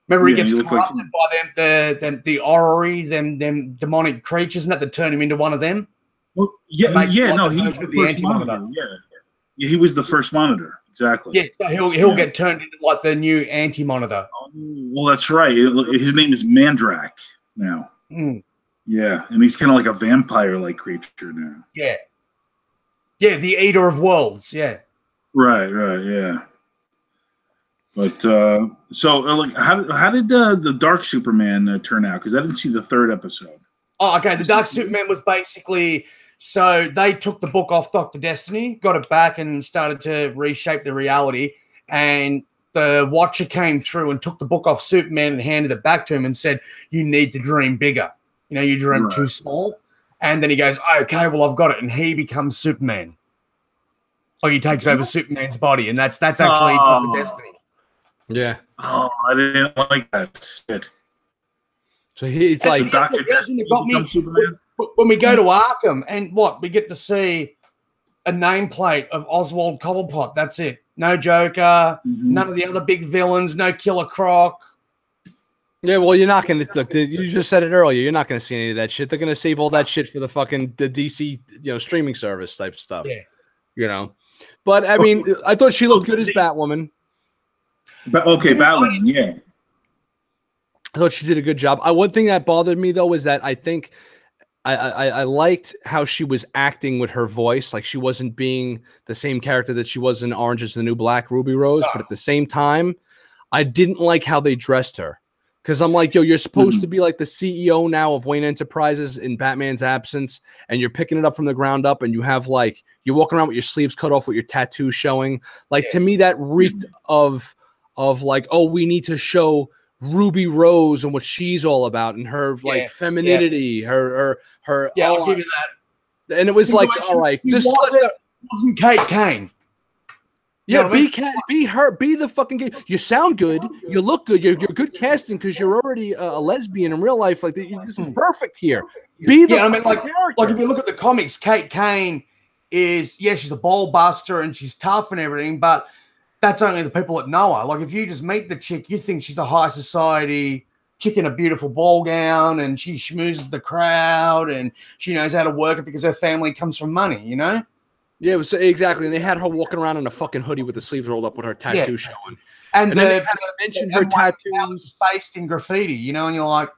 remember he gets corrupted by the orrery, them demonic creatures, and that turn him into one of them. Well, he was the first Monitor. Yeah, he was the first Monitor. Exactly. Yeah, so he'll get turned into like the new anti-Monitor. Well, that's right. His name is Mandrak now. Yeah, and he's kind of like a vampire-like creature now. Yeah, the Eater of Worlds. Yeah. Right. Yeah. But how did the Dark Superman turn out? Because I didn't see the 3rd episode. Oh, okay. The Dark Superman was basically. So they took the book off Dr. Destiny, got it back, and started to reshape the reality. And the Watcher came through and took the book off Superman and handed it back to him and said, "You need to dream bigger. You dream too small." And then he goes, "Okay, well, I've got it." And he becomes Superman. Or he takes over Superman's body, and that's actually Dr. Destiny. Yeah. Oh, I didn't like that shit. So it's like Dr. Destiny becomes Superman. When we go to Arkham, and we get to see a nameplate of Oswald Cobblepot. That's it. No Joker, none of the other big villains, no Killer Croc. Yeah, well, you're not going to look. You just said it earlier. You're not going to see any of that shit. They're going to save all that shit for the DC, streaming service type stuff. Yeah. But I mean, I thought she looked good as Batwoman. Batwoman. Yeah. I thought she did a good job. One thing that bothered me though is that I think I liked how she was acting with her voice. Like she wasn't being the same character that she was in Orange is the New Black, Ruby Rose. But at the same time, I didn't like how they dressed her. Because I'm like, you're supposed to be like the CEO now of Wayne Enterprises in Batman's absence, and you're picking it up from the ground up, and you have you're walking around with your sleeves cut off with your tattoos showing. To me, that reeked of we need to show Ruby Rose and what she's all about, and her femininity, her. Yeah, I'll give you that. And it was all right, just wasn't Kate Kane. You know Yeah, what I mean? be her, be the fucking gay. You sound good, you look good, you're good casting because you're already a lesbian in real life. Like this is perfect here. Be the fucking character. Like if you look at the comics, Kate Kane is she's a ball buster and she's tough and everything, but that's only the people that know her. Like if you just meet the chick, you think she's a high society chick in a beautiful ball gown and she schmoozes the crowd and she knows how to work it because her family comes from money, you know? Yeah, it was exactly. And they had her walking around in a fucking hoodie with the sleeves rolled up with her tattoo showing. And then they had to mention her tattoos based in graffiti, you know, and you're like,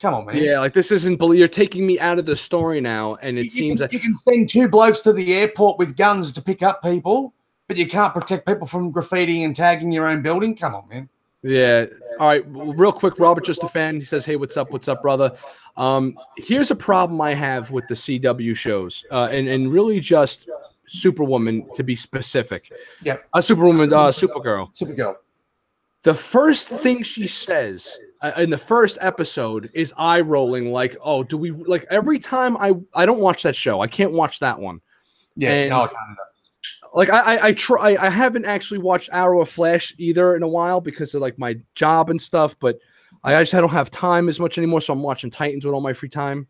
come on, man. Yeah, like this isn't. You're taking me out of the story now, and it seems that you can send 2 blokes to the airport with guns to pick up people, but you can't protect people from graffiti and tagging your own building. Come on, man. Yeah. All right. Real quick, Robert, just a fan. He says, "Hey, what's up? What's up, brother?" Here's a problem I have with the CW shows, and really just Superwoman to be specific. Yeah. Superwoman, Supergirl. Supergirl. The first thing she says in the first episode is eye rolling. Like, oh, do we like every time I don't watch that show. I can't watch that one. Yeah. And, no, I can't do that. Like I try. I haven't actually watched Arrow or Flash either in a while because of like my job and stuff. But I don't have time as much anymore, so I'm watching Titans with all my free time.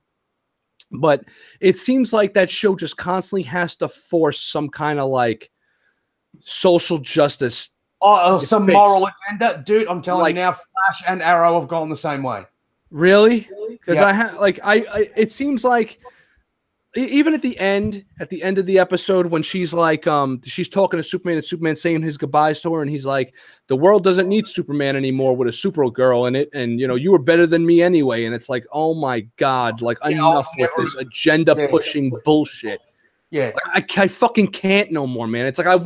But it seems like that show just constantly has to force some kind of like social justice. Some moral agenda, dude. I'm telling you now, Flash and Arrow have gone the same way. Really? Because it seems like. Even at the end of the episode, when she's like, she's talking to Superman and Superman saying his goodbyes to her, and he's like, the world doesn't need Superman anymore with a Supergirl in it, and you were better than me anyway. And it's like, oh my God, like enough with this agenda pushing bullshit. Yeah, like, I fucking can't no more, man. It's like I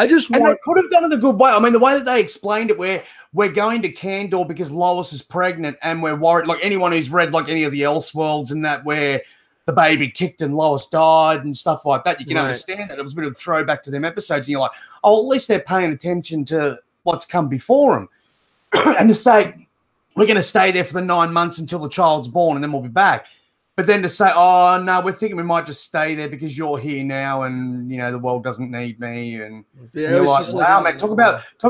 just want. And they could have done it the good way. I mean, the way that they explained it, where we're going to Kandor because Lois is pregnant, and we're worried. Like anyone who's read like any of the Elseworlds and that where the baby kicked and Lois died and stuff like that, you can understand that. It was a bit of a throwback to them episodes, and you're like, oh, at least they're paying attention to what's come before them. And to say, we're going to stay there for the 9 months until the child's born and then we'll be back. But then to say, oh, no, we're thinking we might just stay there because you're here now and, the world doesn't need me. And you're like, wow, man, talk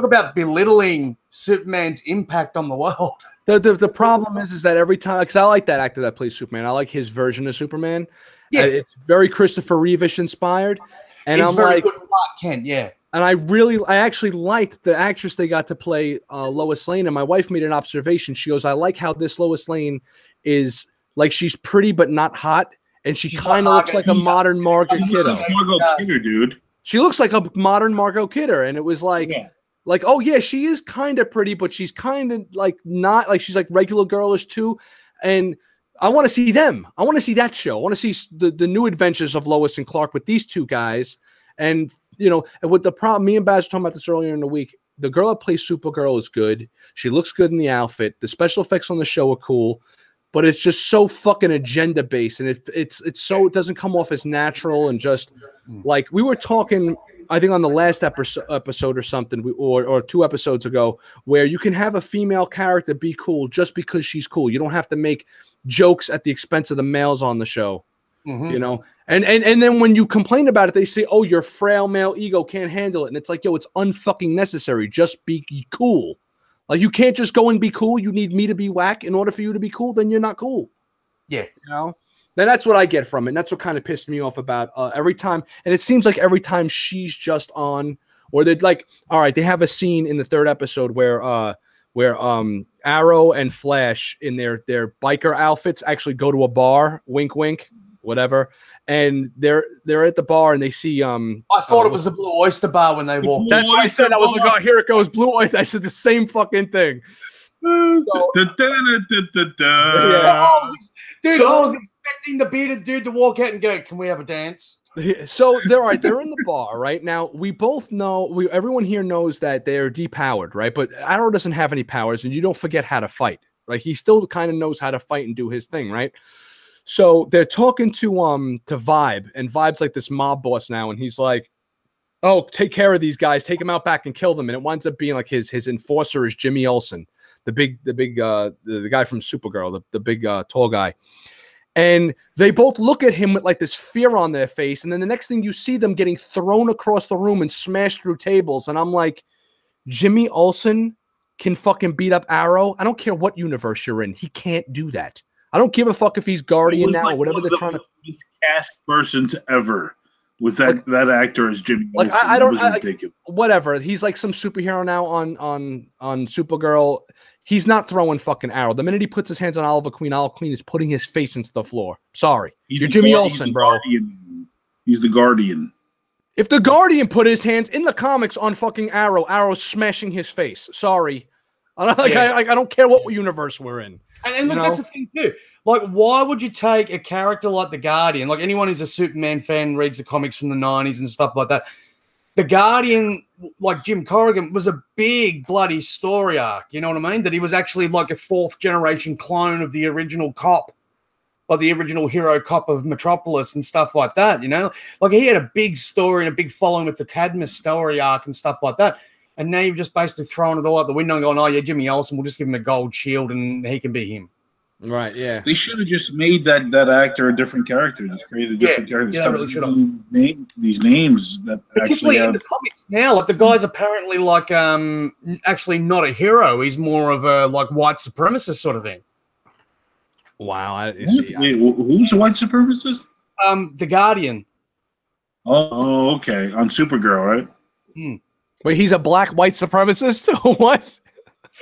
about belittling Superman's impact on the world. The problem is that every time, because I like that actor that plays Superman, I like his version of Superman. Yeah, it's very Christopher Reevish inspired, and I'm like, good Clark Kent, yeah. And I actually liked the actress they got to play Lois Lane. And my wife made an observation. She goes, I like how this Lois Lane is like she's pretty but not hot, and she kind of looks like a modern Margot Kidder. Margot Kidder, dude. She looks like a modern Margot Kidder, and it was like. Yeah. Like, oh yeah, she is kind of pretty, but she's kind of like not like she's like regular girlish too. And I want to see them. I want to see that show. I want to see the new adventures of Lois and Clark with these two guys. And and with the problem, me and Baz were talking about this earlier in the week. The girl that plays Supergirl is good. She looks good in the outfit. The special effects on the show are cool, but it's just so fucking agenda based, and it's so it doesn't come off as natural and just like we were talking. I think on the last episode or something, or 2 episodes ago, where you can have a female character be cool just because she's cool. You don't have to make jokes at the expense of the males on the show, And then when you complain about it, they say, "Oh, your frail male ego can't handle it," and it's like, yo, it's unfucking necessary. Just be cool. Like you can't just go and be cool. You need me to be whack in order for you to be cool. Then you're not cool. Yeah, Then that's what I get from it. And that's what kind of pissed me off about every time. And it seems like every time she's just on, or they're like, all right, they have a scene in the 3rd episode where Arrow and Flash in their biker outfits actually go to a bar, wink, wink, whatever. And they're at the bar and they see. I thought it was the Blue Oyster Bar when they walked. That's what I said. I was like, oh, here it goes, Blue Oyster. I said the same fucking thing. Dude, I was expecting the bearded dude to walk out and go, "Can we have a dance?" So they're in the bar right now. We both know. Everyone here knows that they're depowered, right? But Arrow doesn't have any powers, and you don't forget how to fight. Like he still kind of knows how to fight and do his thing, right? So they're talking to Vibe, and Vibe's like this mob boss now, and he's like, "Oh, take care of these guys, take them out back and kill them." And it winds up being like his enforcer is Jimmy Olsen. The guy from Supergirl, the big tall guy. And they both look at him with like this fear on their face. And then the next thing you see them getting thrown across the room and smashed through tables. And I'm like, Jimmy Olsen can fucking beat up Arrow. I don't care what universe you're in. He can't do that. I don't give a fuck if he's Guardian now or whatever they're trying to. Cast persons ever was that actor as Jimmy Olsen. Like I don't ridiculous. Whatever. He's like some superhero now on Supergirl. He's not throwing fucking Arrow. The minute he puts his hands on Oliver Queen is putting his face into the floor. Sorry. You're Jimmy Olsen, bro. He's the Guardian. If the Guardian put his hands in the comics on fucking Arrow's smashing his face. Sorry. I don't care what universe we're in. And look, that's the thing too. Like, why would you take a character like the Guardian? Like, anyone who's a Superman fan reads the comics from the 90s and stuff like that. The Guardian, like Jim Corrigan, was a big bloody story arc. You know what I mean? That he was actually like a 4th generation clone of the original cop, or the original hero cop of Metropolis and stuff like that. You know, like he had a big story and a big following with the Cadmus story arc and stuff like that. And now you've just basically thrown it all out the window and gone, oh yeah, Jimmy Olsen, we'll just give him a gold shield and he can be him. Right, yeah. They should have just made that actor a different character. Just created a different character. Yeah, really should have. These names that particularly in the comics now, like the guy's apparently like actually not a hero. He's more of a like white supremacist sort of thing. Wow. Wait, who's a white supremacist? The Guardian. Oh, okay. On Supergirl, right? Hmm. Wait, he's a black white supremacist? What?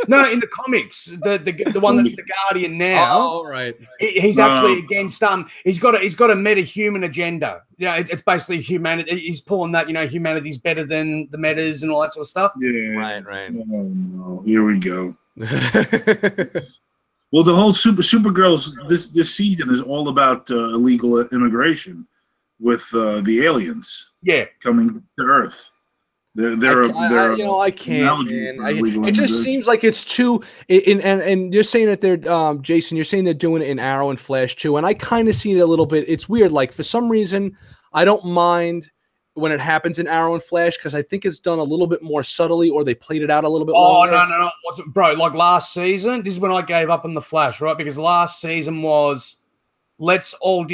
No, in the comics, the one that's the Guardian now. Oh, right. He's actually against he's got a meta-human agenda. Yeah, it's basically humanity. He's pulling that, humanity's better than the metas and all that sort of stuff. Yeah. Right. Oh, no. Here we go. Well, the whole Supergirl's this season is all about illegal immigration with the aliens. Yeah, coming to Earth. I can't. It just seems like it's too. And you're saying that they're, Jason. You're saying they're doing it in Arrow and Flash too, and I kind of see it a little bit. It's weird. Like for some reason, I don't mind when it happens in Arrow and Flash because I think it's done a little bit more subtly, or they played it out a little bit. Longer. No, it wasn't, bro. Like last season, this is when I gave up on the Flash, right? Because last season was let's all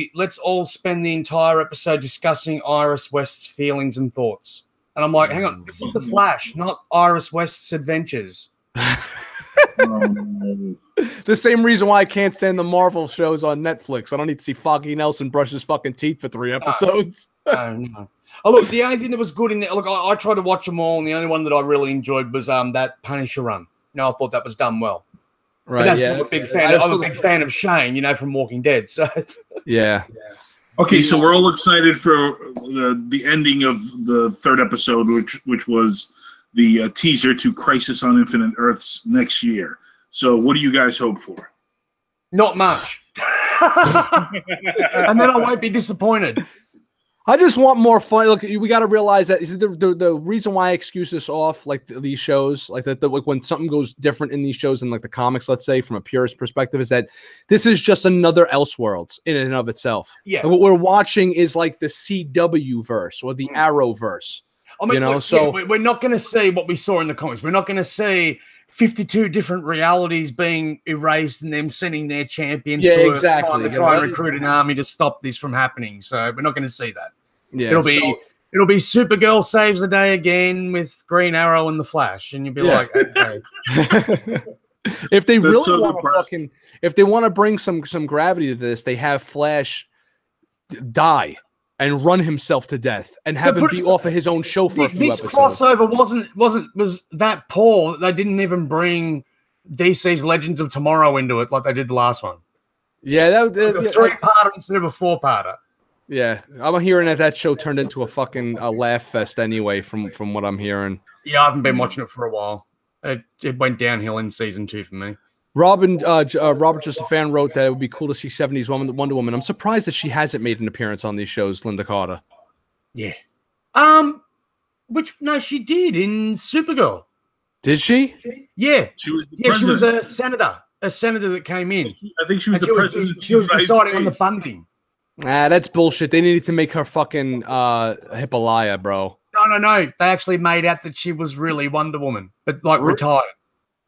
spend the entire episode discussing Iris West's feelings and thoughts. And I'm like, hang on, this is the Flash, not Iris West's adventures. The same reason why I can't stand the Marvel shows on Netflix. I don't need to see Foggy Nelson brush his fucking teeth for 3 episodes. No. Oh, look, the only thing that was good in there, look, I tried to watch them all, and the only one that I really enjoyed was that Punisher run. I thought that was done well. Right, but I'm a big fan of Shane, from Walking Dead. So yeah. Okay, so we're all excited for the ending of the 3rd episode, which was the teaser to Crisis on Infinite Earths next year. So what do you guys hope for? Not much. And then I won't be disappointed. I just want more fun. Look, we got to realize that the reason why I excuse this off, like these shows, like that, like when something goes different in these shows, in like the comics, let's say, from a purist perspective, is that this is just another Elseworlds in and of itself. Yeah. And what we're watching is like the CW verse or the Arrowverse. I mean, we're not going to see what we saw in the comics. We're not going to see 52 different realities being erased and them sending their champions to try and recruit an army to stop this from happening. So we're not going to see that. Yeah, it'll be Supergirl saves the day again with Green Arrow and the Flash, and you'll be like, okay. If they really want to if they want to bring some gravity to this, they have Flash die and run himself to death and have him be off of his own show for a few episodes. This crossover was that poor that they didn't even bring DC's Legends of Tomorrow into it like they did the last one. Yeah, that was a 3-parter instead of a 4-parter. Yeah, I'm hearing that show turned into a fucking laugh fest anyway. From what I'm hearing. Yeah, I haven't been watching it for a while. It went downhill in season 2 for me. Robert Just a Fan wrote that it would be cool to see 70s Wonder Woman. I'm surprised that she hasn't made an appearance on these shows, Linda Carter. Yeah. She did in Supergirl. Did she? Yeah. She was she was a senator that came in. I think she was the president. She was deciding on the funding. That's bullshit. They needed to make her fucking Hippolyta, bro. No. They actually made out that she was really Wonder Woman, but like retired.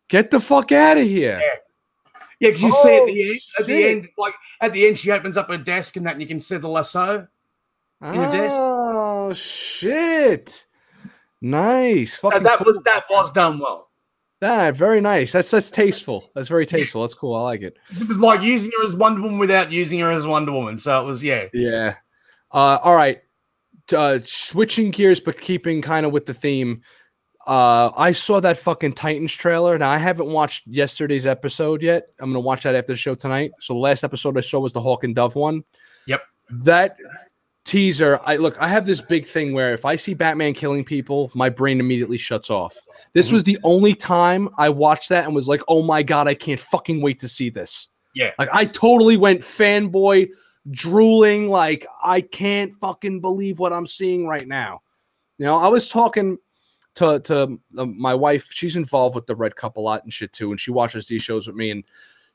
Get the fuck out of here. Yeah, because you see at the shit. end, like at the end, she opens up her desk and that, and you can see the lasso in the desk. Oh shit! Nice, fucking That cool. was done well. Very nice. That's tasteful. That's very tasteful. That's cool. I like it. It was like using her as Wonder Woman without using her as Wonder Woman. So it was Yeah. All right. Switching gears, but keeping kind of with the theme. I saw that fucking Titans trailer. Now I haven't watched yesterday's episode yet. I'm gonna watch that after the show tonight. So the last episode I saw was the Hawk and Dove one. Yep. That teaser. I have this big thing where if I see Batman killing people, my brain immediately shuts off. This was the only time I watched that and was like, oh my God, I can't fucking wait to see this. Yeah. Like I totally went fanboy drooling. Like I can't fucking believe what I'm seeing right now. You know, I was talking to my wife. She's involved with the Red Cup a lot and shit too, and she watches these shows with me. And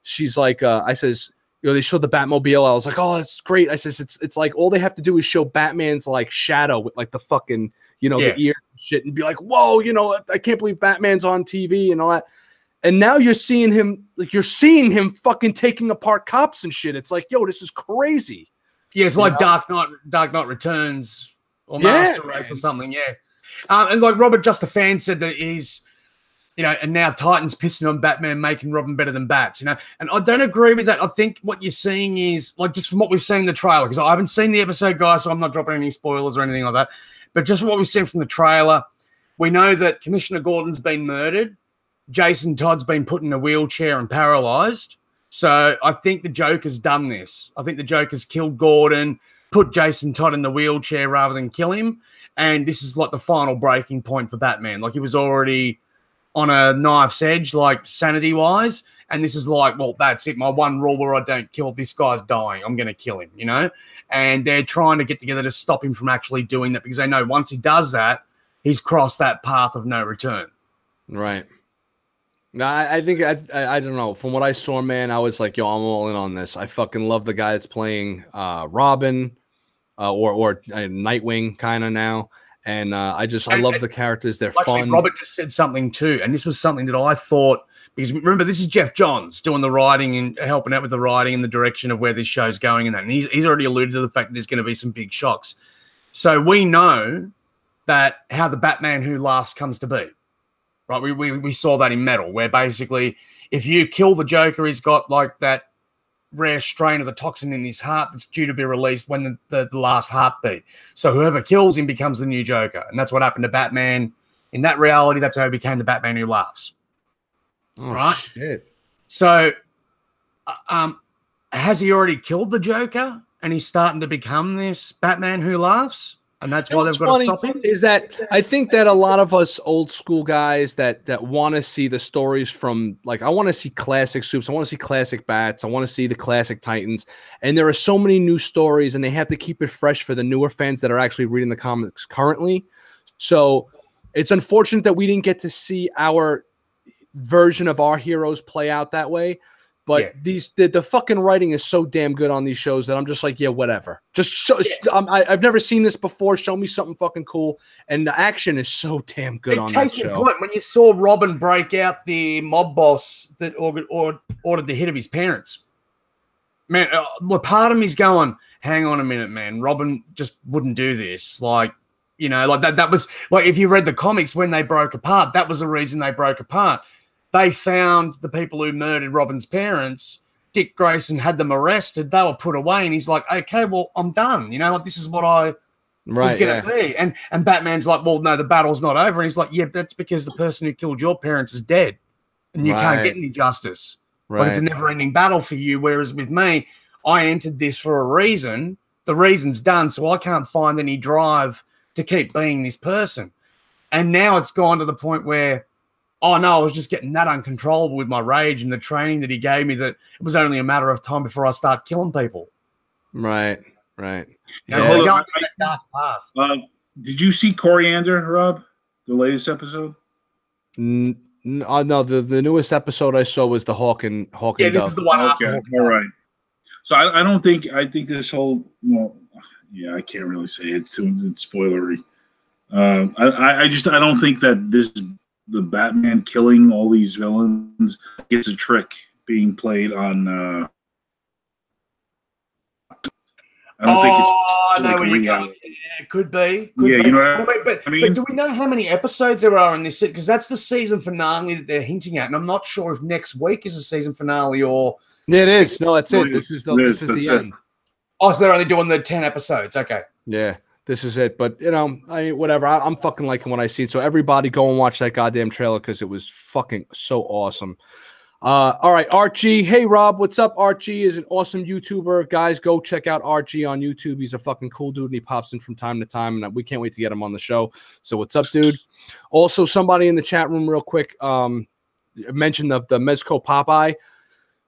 she's like, I says, you know, they showed the Batmobile. I was like, oh, that's great. I says, it's like all they have to do is show Batman's like shadow with like the fucking, you know, the ear and shit, and be like, whoa, you know, I can't believe Batman's on TV and all that. And now you're seeing him fucking taking apart cops and shit. It's like, yo, this is crazy. Yeah, it's like Dark Knight Returns or Master Race or something. Yeah. And like Robert Just a Fan said that he's, you know, and now Titan's pissing on Batman, making Robin better than Bats, you know. And I don't agree with that. I think what you're seeing is, like, just from what we've seen in the trailer, because I haven't seen the episode, guys, so I'm not dropping any spoilers or anything like that. But just from what we've seen from the trailer, we know that Commissioner Gordon's been murdered. Jason Todd's been put in a wheelchair and paralyzed. So I think the Joker's done this. I think the Joker's killed Gordon, put Jason Todd in the wheelchair rather than kill him. And this is like the final breaking point for Batman. Like he was already on a knife's edge, like sanity-wise. And this is like, well, that's it. My one rule where I don't kill, this guy's dying. I'm going to kill him, you know? And they're trying to get together to stop him from actually doing that because they know once he does that, he's crossed that path of no return. Right. No, I think I don't know. From what I saw, man, I was like, yo, I'm all in on this. I fucking love the guy that's playing Robin or Nightwing kind of now. And I love the characters. They're fun. Robert just said something too. And this was something that I thought, because remember, this is Jeff Johns doing the writing and helping out with the writing and the direction of where this show's going and that. And he's already alluded to the fact that there's going to be some big shocks. So we know that how the Batman Who Laughs comes to be. Right, we saw that in Metal, where basically if you kill the Joker, he's got like that rare strain of the toxin in his heart that's due to be released when the last heartbeat. So whoever kills him becomes the new Joker. And that's what happened to Batman. In that reality, that's how he became the Batman Who Laughs. Oh, right? Shit. So has he already killed the Joker and he's starting to become this Batman Who Laughs? And that's why they've got to stop him? Is that I think that a lot of us old school guys that want to see the stories from, like, I want to see classic Supes, I want to see classic Bats, I want to see the classic Titans, and there are so many new stories, and they have to keep it fresh for the newer fans that are actually reading the comics currently. So it's unfortunate that we didn't get to see our version of our heroes play out that way. But the fucking writing is so damn good on these shows that I'm just like, yeah, whatever. Just show. I've never seen this before. Show me something fucking cool. And the action is so damn good on that show. Point, when you saw Robin break out the mob boss that ordered the hit of his parents, man, part of me's going, hang on a minute, man. Robin just wouldn't do this. Like, you know, like that was like, if you read the comics when they broke apart, that was the reason they broke apart. They found the people who murdered Robin's parents. Dick Grayson had them arrested. They were put away. And he's like, okay, well, I'm done. You know, like, this is what I was going to be. And Batman's like, well, no, the battle's not over. And he's like, yeah, that's because the person who killed your parents is dead. And you can't get any justice. Like, it's a never-ending battle for you. Whereas with me, I entered this for a reason. The reason's done, so I can't find any drive to keep being this person. And now it's gone to the point where, oh, no, I was just getting that uncontrollable with my rage and the training that he gave me that it was only a matter of time before I start killing people. Right. You know, so they're going down that dark path. Did you see Coriander, Rob? The latest episode? No, the newest episode I saw was the Hawk and Dove. This is the one. Okay, all right. So I think this whole, well, yeah, I can't really say it's spoilery. I don't think that the Batman killing all these villains is a trick, being played on. I don't think it's no, like where a you go. reality. It could be. Yeah, be. you know what but, I mean? but do we know how many episodes there are in this? Because that's the season finale that they're hinting at, and I'm not sure if next week is the season finale or. Yeah, it is. No, that's it. This is the That's end. Oh, so they're only doing the 10 episodes. Okay. Yeah, this is it. But whatever. I'm fucking liking what I see. So everybody, go and watch that goddamn trailer because it was fucking so awesome. All right, Archie. Hey, Rob, what's up? Archie is an awesome YouTuber. Guys, go check out Archie on YouTube. He's a fucking cool dude, and he pops in from time to time, and we can't wait to get him on the show. So what's up, dude? Also, somebody in the chat room real quick mentioned the Mezco Popeye.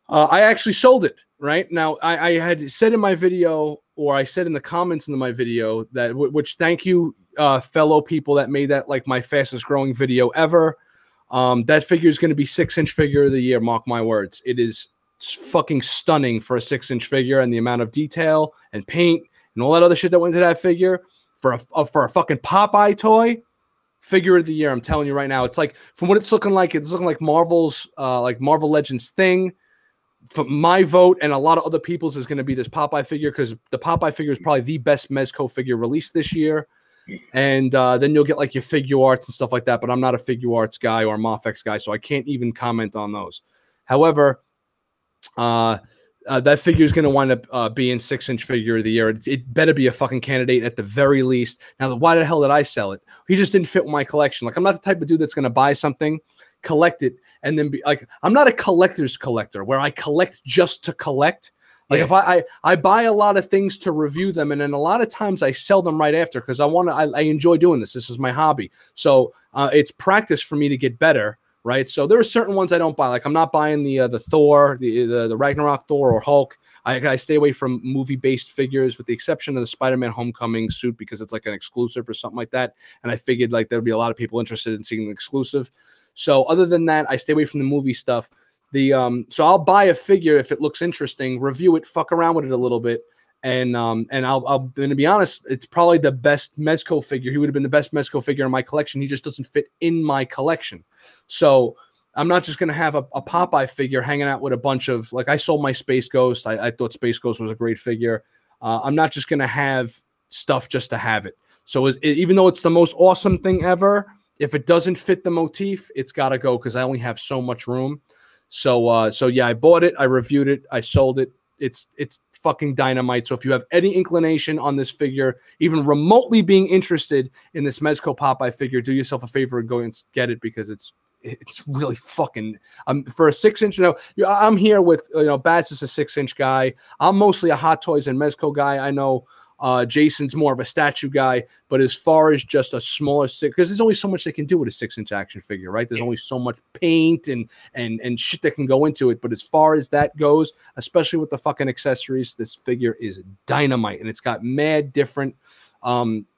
I actually sold it, right? Now, I had said in my video, or I said in the comments in my video, that which thank you, fellow people that made that like my fastest growing video ever. That figure is going to be 6-inch figure of the year. Mark my words. It is fucking stunning for a 6-inch figure, and the amount of detail and paint and all that other shit that went into that figure for a fucking Popeye toy. Figure of the year. I'm telling you right now. It's like, from what it's looking like Marvel's like Marvel Legends thing. For my vote and a lot of other people's is going to be this Popeye figure, because the Popeye figure is probably the best Mezco figure released this year. And then you'll get like your figure arts and stuff like that. But I'm not a figure arts guy or a Mafex guy, so I can't even comment on those. However, that figure is going to wind up being 6-inch figure of the year. It better be a fucking candidate at the very least. Now, why the hell did I sell it? He just didn't fit with my collection. Like, I'm not the type of dude that's going to buy something, collect it, and then be like, I'm not a collector's collector where I collect just to collect. Like, if I buy a lot of things to review them, and then a lot of times I sell them right after because I enjoy doing this. This is my hobby. So it's practice for me to get better, right? So there are certain ones I don't buy. Like, I'm not buying the Thor, the Ragnarok Thor or Hulk. I stay away from movie-based figures with the exception of the Spiderman Homecoming suit because it's like an exclusive or something like that. And I figured like there'd be a lot of people interested in seeing the exclusive. So other than that, I stay away from the movie stuff. So I'll buy a figure if it looks interesting, review it, fuck around with it a little bit, and I'm going to be honest, it's probably the best Mezco figure. He would have been the best Mezco figure in my collection. He just doesn't fit in my collection. So I'm not just going to have a Popeye figure hanging out with a bunch of, like, I sold my Space Ghost. I thought Space Ghost was a great figure. I'm not just going to have stuff just to have it. So even though it's the most awesome thing ever, if it doesn't fit the motif, it's got to go because I only have so much room. So yeah, I bought it, I reviewed it, I sold it. It's fucking dynamite. So if you have any inclination on this figure, even remotely being interested in this Mezco Popeye figure, do yourself a favor and go and get it because it's really fucking for a 6-inch. I'm here with Baz is a 6-inch guy. I'm mostly a Hot Toys and Mezco guy. I know Jason's more of a statue guy, but as far as just a smaller because there's only so much they can do with a 6-inch action figure, right? There's only so much paint and shit that can go into it. But as far as that goes, especially with the fucking accessories, this figure is dynamite, and it's got mad different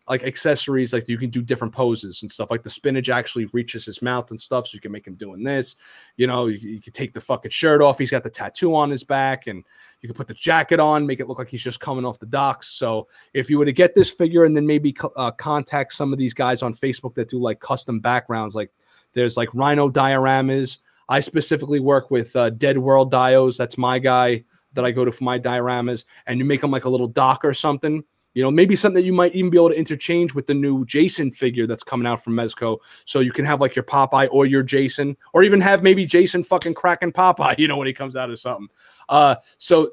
like accessories, like you can do different poses and stuff. Like the spinach actually reaches his mouth and stuff, so you can make him doing this. You can take the fucking shirt off. He's got the tattoo on his back, and you can put the jacket on, make it look like he's just coming off the docks. So if you were to get this figure and then maybe contact some of these guys on Facebook that do like custom backgrounds, like there's like Rhino dioramas. I specifically work with Dead World Dios. That's my guy that I go to for my dioramas, and you make them like a little dock or something. Maybe something that you might even be able to interchange with the new Jason figure that's coming out from Mezco. So you can have like your Popeye or your Jason, or even have maybe Jason fucking cracking Popeye, when he comes out of something. So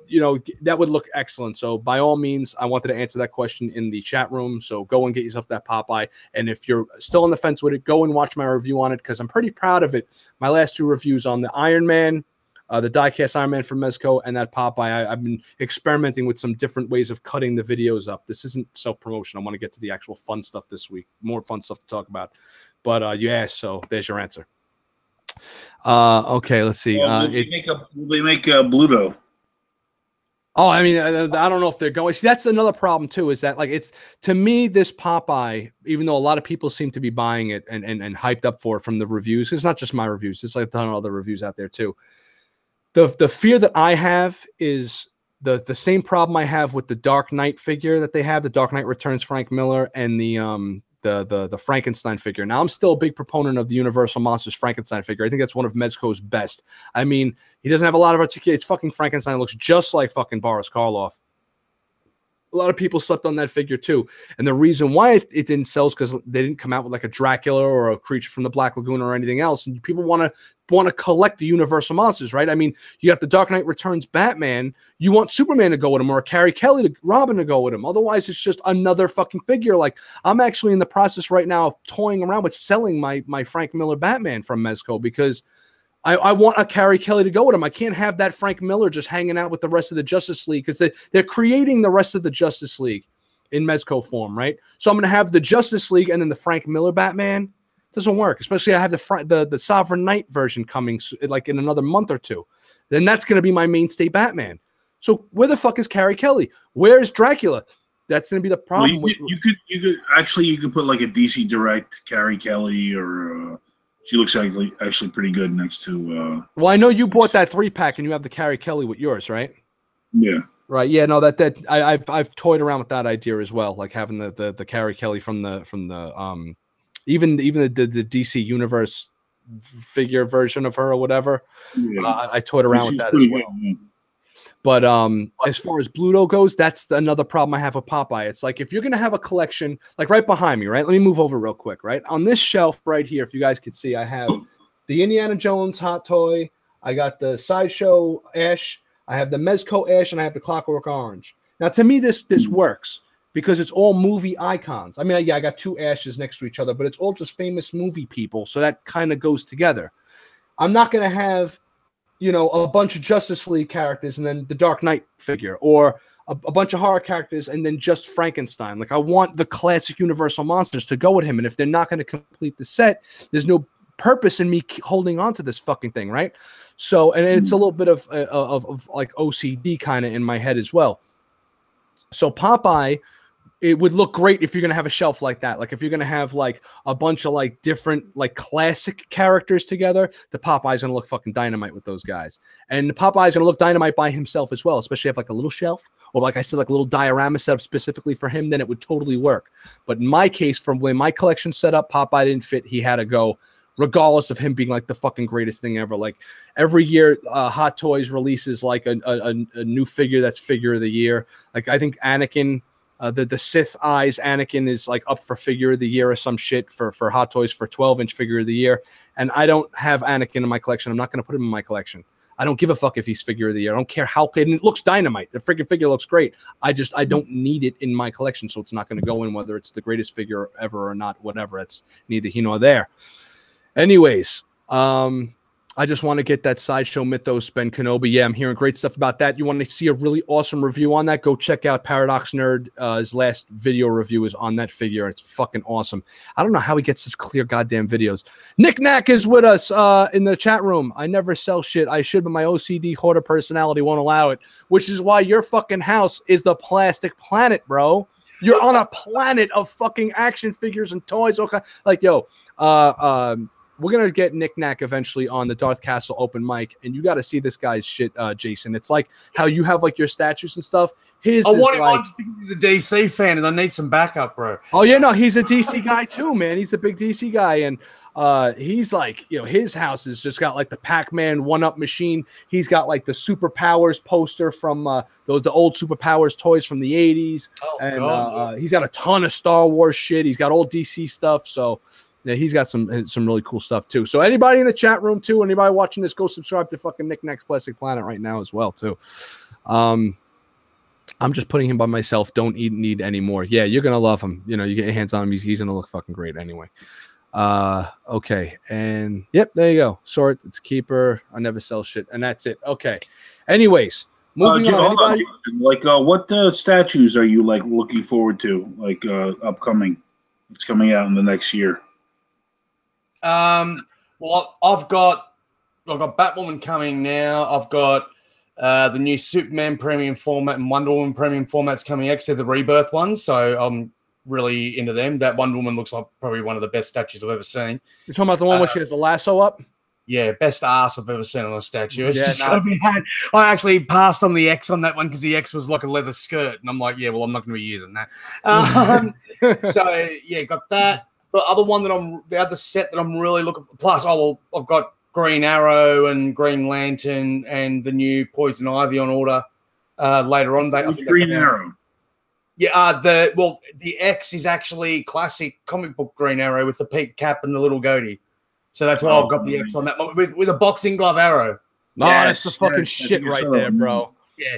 that would look excellent. So by all means, I wanted to answer that question in the chat room. So go and get yourself that Popeye. And if you're still on the fence with it, go and watch my review on it because I'm pretty proud of it. My last 2 reviews on the Iron Man, the die-cast Iron Man from Mezco, and that Popeye. I've been experimenting with some different ways of cutting the videos up. This isn't self-promotion. I want to get to the actual fun stuff this week. More fun stuff to talk about. But you asked, so there's your answer. Okay, let's see. Will they make Bluto? Oh, I mean, I don't know if they're going. See, that's another problem too. Is that like to me, this Popeye, even though a lot of people seem to be buying it and hyped up for it from the reviews. It's not just my reviews. It's like a ton of other reviews out there too. The fear that I have is the same problem I have with the Dark Knight figure that they have, the Dark Knight Returns Frank Miller and the the Frankenstein figure. Now I'm still a big proponent of the Universal Monsters Frankenstein figure. I think that's one of Mezco's best. I mean, he doesn't have a lot of articulation. It's fucking Frankenstein. It looks just like fucking Boris Karloff. A lot of people slept on that figure too, and the reason why it didn't sell is because they didn't come out with like a Dracula or a creature from the Black Lagoon or anything else. And people want to collect the Universal Monsters, right? I mean, you got the Dark Knight Returns Batman. You want Superman to go with him, or Carrie Kelly Robin to go with him. Otherwise, it's just another fucking figure. Like, I'm actually in the process right now of toying around with selling my Frank Miller Batman from Mezco, because I want a Carrie Kelly to go with him. I can't have that Frank Miller just hanging out with the rest of the Justice League, because they're creating the rest of the Justice League in Mezco form, right? So I'm going to have the Justice League and then the Frank Miller Batman. Doesn't work, especially I have the Sovereign Knight version coming like in another month or two. Then that's going to be my mainstay Batman. So where the fuck is Carrie Kelly? Where's Dracula? That's going to be the problem. Well, you could put like a DC Direct Carrie Kelly, or she looks actually pretty good next to. Well, I know you bought that 3-pack and you have the Carrie Kelly with yours, right? Yeah. Right. Yeah. No. I've toyed around with that idea as well, like having the Carrie Kelly from the even the DC Universe figure version of her or whatever. Yeah. I toyed around with that as well. Good, yeah. But as far as Bluto goes, that's another problem I have with Popeye. It's like, if you're going to have a collection, like right behind me, right? Let me move over real quick, right? On this shelf right here, if you guys could see, I have the Indiana Jones hot toy. I got the Sideshow Ash. I have the Mezco Ash, and I have the Clockwork Orange. Now, to me, this works because it's all movie icons. I mean, yeah, I got 2 Ashes next to each other, but it's all just famous movie people, so that kind of goes together. I'm not going to have, a bunch of Justice League characters and then the Dark Knight figure, or a bunch of horror characters and then just Frankenstein. Like, I want the classic Universal Monsters to go with him, and if they're not going to complete the set, there's no purpose in me holding on to this fucking thing, right? So, and it's a little bit of like OCD kind of in my head as well. So Popeye, it would look great if you're going to have a shelf like that. Like, if you're going to have like a bunch of like different like classic characters together, the Popeye's going to look fucking dynamite with those guys. And the Popeye's going to look dynamite by himself as well, especially if like a little shelf, or like I said, like a little diorama set up specifically for him, then it would totally work. But in my case, from when my collection set up, Popeye didn't fit. He had to go, regardless of him being like the fucking greatest thing ever. Like, every year Hot Toys releases like a new figure that's figure of the year. Like, I think Anakin, the Sith Eyes Anakin is like up for figure of the year or some shit for Hot Toys for 12-inch figure of the year. And I don't have Anakin in my collection. I'm not going to put him in my collection. I don't give a fuck if he's figure of the year. I don't care how, and it looks dynamite. The freaking figure looks great. I don't need it in my collection, so it's not going to go in, whether it's the greatest figure ever or not, whatever. It's neither here nor there. Anyways, I just want to get that Sideshow Mythos Ben Kenobi. Yeah, I'm hearing great stuff about that. You want to see a really awesome review on that? Go check out Paradox Nerd. His last video review is on that figure. It's fucking awesome. I don't know how he gets such clear goddamn videos. Nick Knack is with us in the chat room. I never sell shit. I should, but my OCD hoarder personality won't allow it, which is why your fucking house is the plastic planet, bro. You're on a planet of fucking action figures and toys. Okay, like, yo, we're going to get Nick Knack eventually on the Darth Castle open mic, and you got to see this guy's shit, Jason. It's like how you have like your statues and stuff. I want him on just because he's a DC fan, and I need some backup, bro. Oh, yeah, no, he's a DC guy too, man. He's a big DC guy, and he's like, his house has just got like the Pac-Man 1-up machine. He's got like the Superpowers poster from the old Superpowers toys from the 80s. Oh, and he's got a ton of Star Wars shit. He's got old DC stuff, so... Yeah, he's got some really cool stuff too. So anybody in the chat room too, anybody watching this, go subscribe to fucking Nick Knack's Plastic Planet right now as well too. I'm just putting him by myself. Don't need any more. Yeah, you're gonna love him. You get your hands on him. He's gonna look fucking great anyway. Okay, and yep, there you go. Sort, it's keeper. I never sell shit, and that's it. Okay. Anyways, moving on. Like, what statues are you like looking forward to? Like, upcoming? It's coming out in the next year. Well, I've got Batwoman coming now. I've got the new Superman premium format and Wonder Woman premium formats coming out. They're the Rebirth ones, so I'm really into them. That Wonder Woman looks like probably one of the best statues I've ever seen. You're talking about the one where she has the lasso up? Yeah, best ass I've ever seen on a statue. It's Yeah, just no. gotta be that. I actually passed on the X on that one because the X was like a leather skirt, and I'm like, yeah, well, I'm not going to be using that. So yeah, got that. The other set that I'm really looking. Plus, I've got Green Arrow and Green Lantern and the new Poison Ivy on order later on. I think Green Arrow. Yeah, the X is actually classic comic book Green Arrow with the peak cap and the little goatee. So that's why I've got the X on that one with a boxing glove arrow. No, that's the fucking shit right there, bro. Yeah.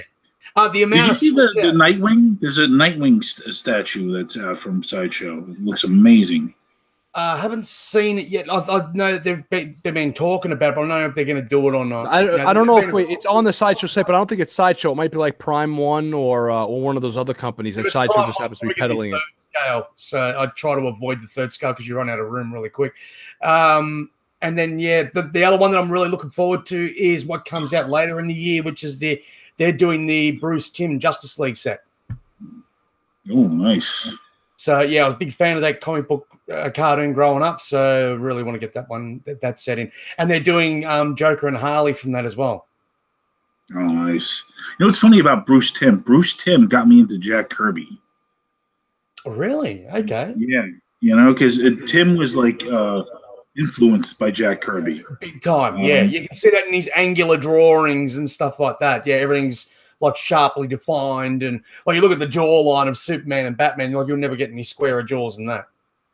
The amount. Did you see the Nightwing? There's a Nightwing statue that's out from Sideshow. It looks amazing. I haven't seen it yet. I know that they've been talking about it, but I don't know if they're going to do it or not. I don't know if it's on the Sideshow site, but I don't think it's Sideshow. It might be like Prime One or one of those other companies, and Sideshow just happens to be peddling it. Scale, so I try to avoid the third scale because you run out of room really quick. And then, the other one that I'm really looking forward to is what comes out later in the year, which is they're doing the Bruce Timm Justice League set. Oh, nice. So, yeah, I was a big fan of that comic book cartoon growing up, so really want to get that set in. And they're doing Joker and Harley from that as well. Oh, nice. You know what's funny about Bruce Timm? Bruce Timm got me into Jack Kirby. Oh, really? Okay. Yeah. You know, because Tim was like influenced by Jack Kirby. Big time, yeah. You can see that in his angular drawings and stuff like that. Yeah, everything's like sharply defined. And like you look at the jawline of Superman and Batman, you'll never get any squarer jaws than that.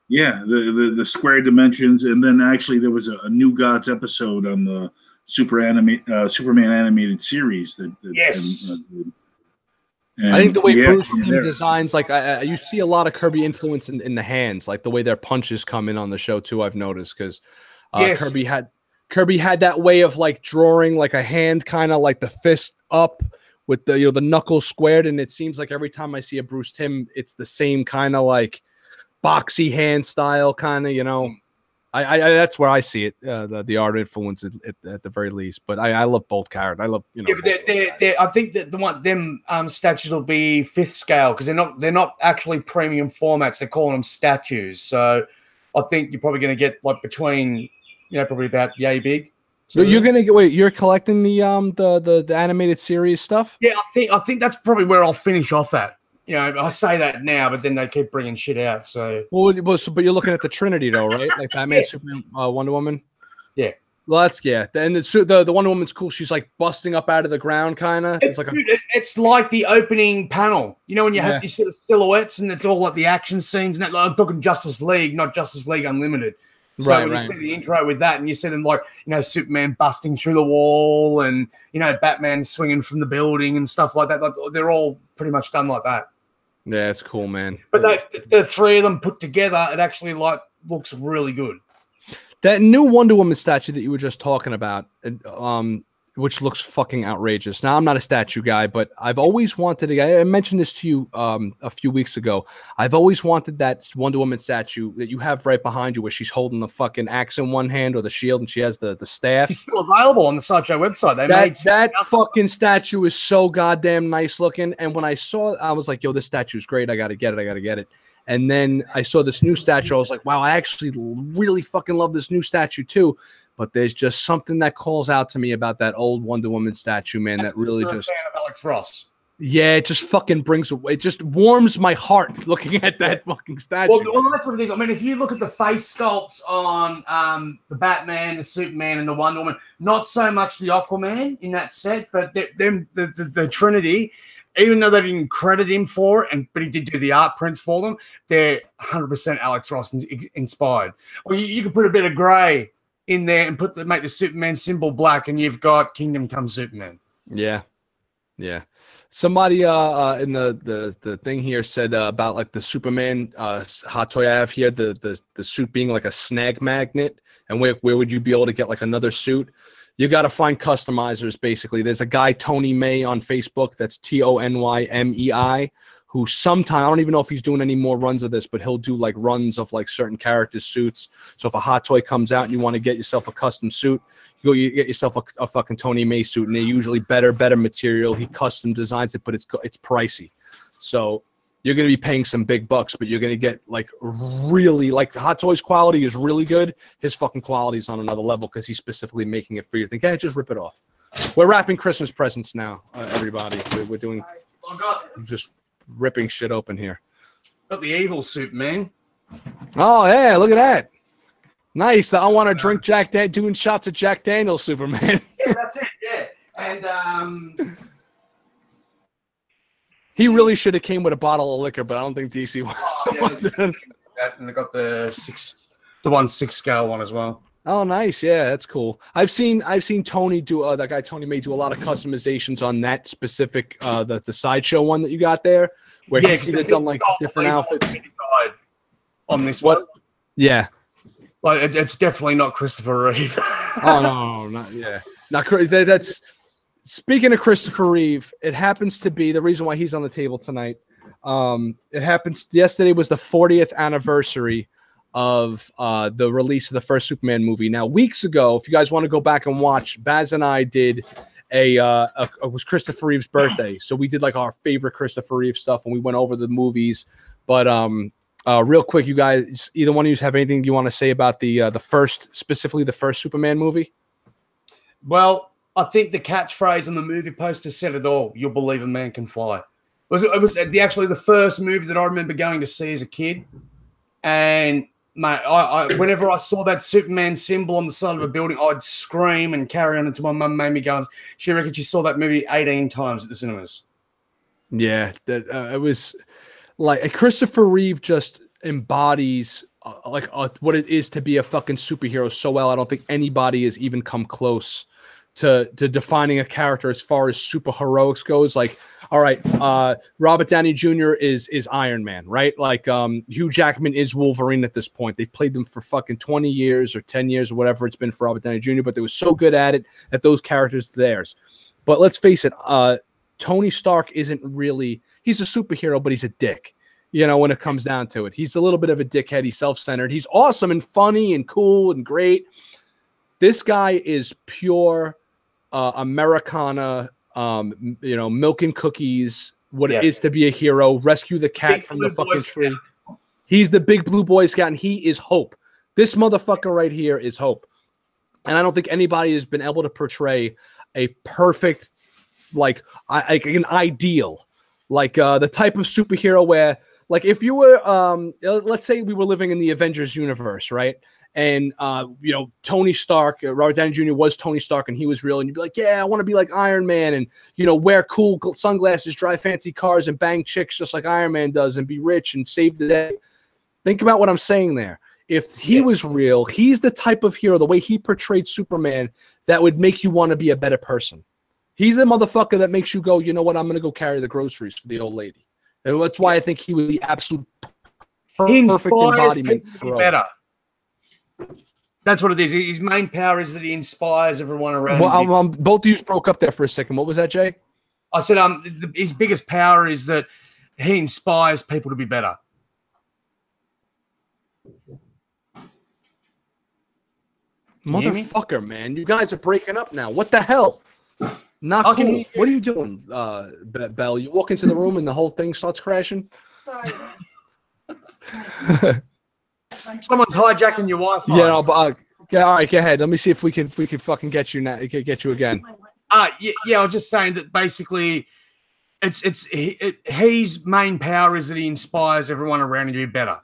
Yeah, the square dimensions. And then actually there was a New Gods episode on the Superman animated series. Yes. I think the way Bruce Timm designs, like you see a lot of Kirby influence in the hands, like the way their punches come in on the show too. I've noticed because Kirby had that way of like drawing like a hand, kind of like the fist up with the the knuckles squared, and it seems like every time I see a Bruce Timm, it's the same kind of like boxy hand style, kind of I that's where I see it, the art influence at the very least. But I love both characters. I love Yeah, but I think that them statues will be 5th scale because they're not actually premium formats. They're calling them statues. So I think you're probably going to get like between probably about yay big. So you're gonna you're collecting the animated series stuff? Yeah, I think that's probably where I'll finish off at. I say that now, but then they keep bringing shit out. So, but you're looking at the Trinity, though, right? Like Batman, Superman, Wonder Woman. Yeah. Well, that's and the Wonder Woman's cool. She's like busting up out of the ground, kind of. It's like the opening panel. When you have these sort of silhouettes, and it's all like the action scenes. And I'm talking Justice League, not Justice League Unlimited. So when you see the intro with that, and you see them like Superman busting through the wall, and Batman swinging from the building and stuff like that. Like, they're all pretty much done like that. Yeah, it's cool, man. But the three of them put together, it actually looks really good. That new Wonder Woman statue that you were just talking about, which looks fucking outrageous. Now, I'm not a statue guy, but I've always wanted to. I mentioned this to you a few weeks ago. I've always wanted that Wonder Woman statue that you have right behind you, where she's holding the fucking axe in one hand or the shield, and she has the staff. She's still available on the Sideshow website. That fucking statue is so goddamn nice looking. And when I saw it, I was like, "Yo, this statue is great. I gotta get it. And then I saw this new statue. I was like, "Wow, I actually really fucking love this new statue too." But there's just something that calls out to me about that old Wonder Woman statue, man. That really just fan of Alex Ross. Yeah, it just fucking it just warms my heart looking at that fucking statue. Well, that's what it is. I mean, if you look at the face sculpts on the Batman, the Superman, and the Wonder Woman, not so much the Aquaman in that set, but the Trinity, even though they didn't credit him for it, but he did do the art prints for them, they're 100% Alex Ross inspired. Or you could put a bit of grey in there and make the Superman symbol black, and you've got Kingdom Come Superman. Yeah. Somebody in the thing here said about like the Superman hot toy I have here, the suit being like a snag magnet, and where would you be able to get like another suit? You got to find customizers. Basically, there's a guy Tony May on Facebook. That's TonyMei, who sometimes, I don't even know if he's doing any more runs of this, but he'll do like runs of like certain characters' suits. So if a hot toy comes out and you want to get yourself a custom suit, you get yourself a fucking Tony May suit, and they're usually better material. He custom designs it, but it's pricey. So you're going to be paying some big bucks, but you're going to get like really like the Hot Toys quality is really good. His fucking quality is on another level because he's specifically making it for you. Think, hey, just rip it off. We're wrapping Christmas presents now, everybody. We're doing just ripping shit open here. Got the evil Superman. Oh yeah, look at that. Nice. I want to drink doing shots of Jack Daniels Superman. Yeah, that's it. Yeah, and he really should have came with a bottle of liquor, but I don't think DC wanted. And I got the 6 scale one as well. Oh, nice. Yeah, that's cool. I've seen Tony do that guy Tony may do a lot of customizations on that specific the sideshow one that you got there, where he's done like different outfits. On this one, yeah. Like it's definitely not Christopher Reeve. Oh no, not yeah, not that's. Speaking of Christopher Reeve, it happens to be the reason why he's on the table tonight. It happens. Yesterday was the 40th anniversary of the release of the first Superman movie. Now, weeks ago, if you guys want to go back and watch, Baz and I did it was Christopher Reeve's birthday, so we did like our favorite Christopher Reeve stuff, and we went over the movies. But real quick, you guys, either one of you have anything you want to say about the first Superman movie? Well, I think the catchphrase on the movie poster said it all. You'll believe a man can fly. It was actually the first movie that I remember going to see as a kid. And mate, I whenever I saw that Superman symbol on the side of a building, I'd scream and carry on until my mum made me go. She reckoned she saw that movie 18 times at the cinemas. Yeah, it was like Christopher Reeve just embodies what it is to be a fucking superhero so well. I don't think anybody has even come close to defining a character as far as superheroics goes. Like, all right, Robert Downey Jr. is Iron Man, right? Like, Hugh Jackman is Wolverine at this point. They've played them for fucking 20 years or 10 years or whatever it's been for Robert Downey Jr., but they were so good at it that those characters are theirs. But let's face it, Tony Stark isn't really – he's a superhero, but he's a dick, you know, when it comes down to it. He's a little bit of a dickhead. He's self-centered. He's awesome and funny and cool and great. This guy is pure Americana, you know, milk and cookies, it is to be a hero, rescue the cat Big from the fucking tree. Scout. He's the big blue Boy Scout, and he is hope. This motherfucker right here is hope. And I don't think anybody has been able to portray a perfect, like an ideal, like the type of superhero where, like, if you were, let's say we were living in the Avengers universe, right? And, you know, Tony Stark, Robert Downey Jr. was Tony Stark, and he was real. And you'd be like, yeah, I want to be like Iron Man and, you know, wear cool sunglasses, drive fancy cars, and bang chicks just like Iron Man does and be rich and save the day. Think about what I'm saying there. If he was real, he's the type of hero, the way he portrayed Superman, that would make you want to be a better person. He's the motherfucker that makes you go, you know what, I'm going to go carry the groceries for the old lady. And that's why I think he was the absolute perfect embodiment. Better. That's what it is. His main power is that he inspires everyone around him. Well, both of you broke up there for a second. What was that, Jay? I said his biggest power is that he inspires people to be better. Motherfucker, man. You guys are breaking up now. What the hell? Not cool. What are you doing, Belle? You walk into the room and the whole thing starts crashing? Sorry. Someone's hijacking your Wi-Fi. Yeah, no, but yeah, all right, go ahead. Let me see if we can fucking get you now. Get you again. Yeah, I was just saying that basically, his main power is that he inspires everyone around him to be better.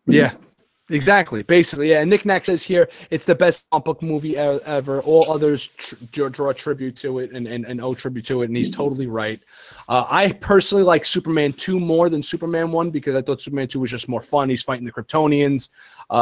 Yeah, exactly. Basically, yeah. Nick Nack says here it's the best comic book movie ever. All others draw tribute to it and owe tribute to it, and he's totally right. I personally like Superman 2 more than Superman 1 because I thought Superman 2 was just more fun. He's fighting the Kryptonians.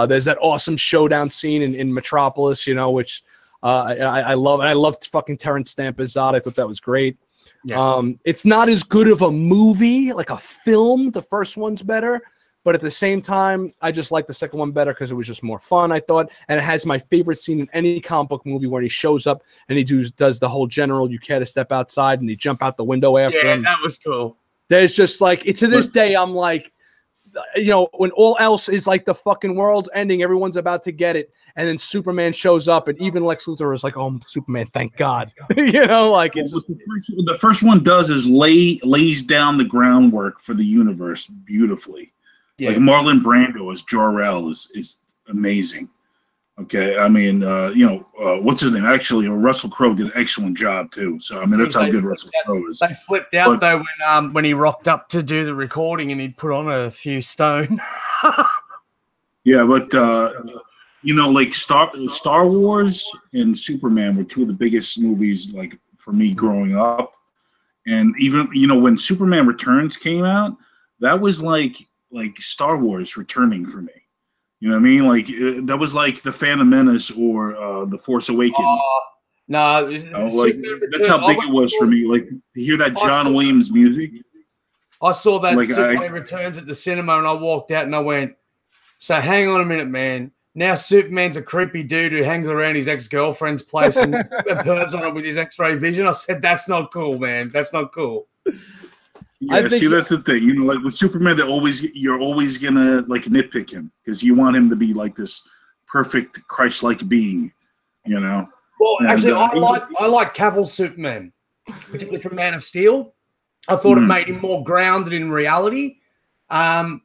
There's that awesome showdown scene in Metropolis, you know, which I love. And I loved fucking Terrence Stamp as Zod. I thought that was great. Yeah. It's not as good of a movie, like a film. The first one's better. But at the same time, I just like the second one better because it was just more fun, I thought. And it has my favorite scene in any comic book movie where he shows up and he does the whole general, you care to step outside, and he jump out the window after him. Yeah, that was cool. There's just like, to this day, I'm like, when all else is like the fucking world's ending, everyone's about to get it, and then Superman shows up, and even Lex Luthor is like, "Oh, Superman, thank God!" Like it's just, the first one does is lays down the groundwork for the universe beautifully. Yeah. Like Marlon Brando as Jor-El is amazing. Okay, I mean, what's his name? Actually, Russell Crowe did an excellent job too. So I mean, that's how good Russell Crowe is. They flipped out though when he rocked up to do the recording and he'd put on a few stone. Yeah, but like Star Wars and Superman were two of the biggest movies like for me growing up, and even when Superman Returns came out, that was like Star Wars returning for me. You know what I mean? Like that was like the Phantom Menace or the Force Awakens. No, that's how big it was for me. Like to hear that John Williams music. I saw that Superman Returns at the cinema, and I walked out and I went, "So hang on a minute, man. Now Superman's a creepy dude who hangs around his ex-girlfriend's place and burns on it with his X-ray vision." I said, "That's not cool, man. That's not cool." Yeah, that's the thing. Like with Superman, you're always gonna like nitpick him because you want him to be like this perfect Christ-like being. Well, actually, I like Cavill's Superman, particularly from Man of Steel. I thought it made him more grounded in reality. I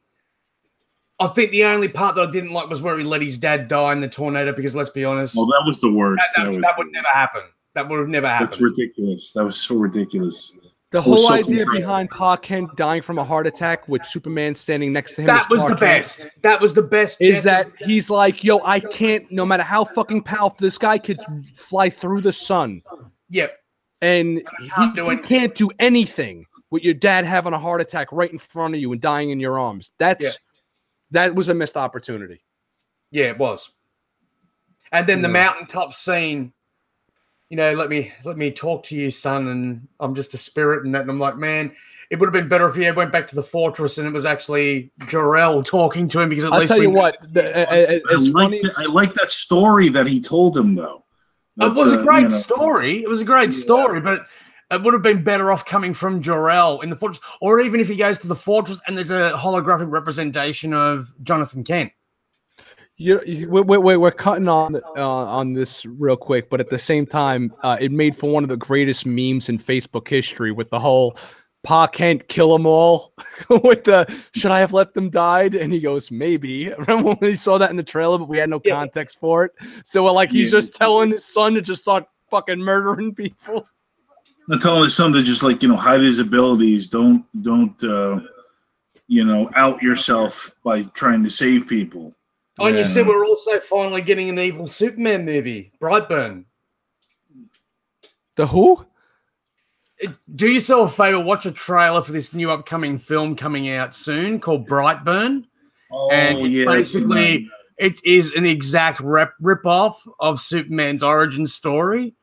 think the only part that I didn't like was where he let his dad die in the tornado. Because let's be honest, well, that was the worst. That would never happen. That would have never happened. That's ridiculous. That was so ridiculous. The whole idea behind Pa Kent dying from a heart attack with Superman standing next to him. That was the best. That was the best. Is that he's like, yo, I can't, no matter how fucking powerful, this guy could fly through the sun. Yep. And he can't do anything with your dad having a heart attack right in front of you and dying in your arms. That was a missed opportunity. Yeah, it was. And then the mountaintop scene. Let me talk to you, son, and I'm just a spirit and that. And I'm like, man, it would have been better if he went back to the fortress and it was actually Jor-El talking to him because I'll tell you what, I like that story that he told him though. It was a great story. It was a great story, but it would have been better off coming from Jor-El in the fortress, or even if he goes to the fortress and there's a holographic representation of Jonathan Kent. We're cutting on this real quick, but at the same time, it made for one of the greatest memes in Facebook history with the whole Pa Kent kill them all with the "should I have let them die?" and he goes, "Maybe." Remember when he saw that in the trailer, but we had no context for it, so he's just telling his son to just start fucking murdering people. I'm telling his son to just hide his abilities. Don't out yourself by trying to save people. Oh, and you said we're also finally getting an evil Superman movie, Brightburn. The who? Do yourself a favor, watch a trailer for this new upcoming film coming out soon called Brightburn. Oh, and it's basically, it is an exact rip-off of Superman's origin story.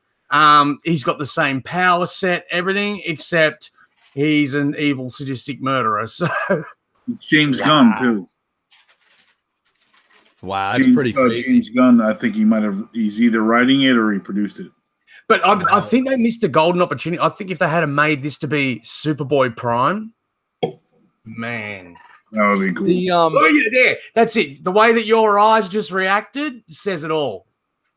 He's got the same power set, everything, except he's an evil, sadistic murderer. So James Gunn, too. Wow, that's pretty crazy. James Gunn, I think he's either writing it or he produced it. But I think they missed a golden opportunity. I think if they had made this to be Superboy Prime, man. That would be cool. There. That's it. The way that your eyes just reacted says it all.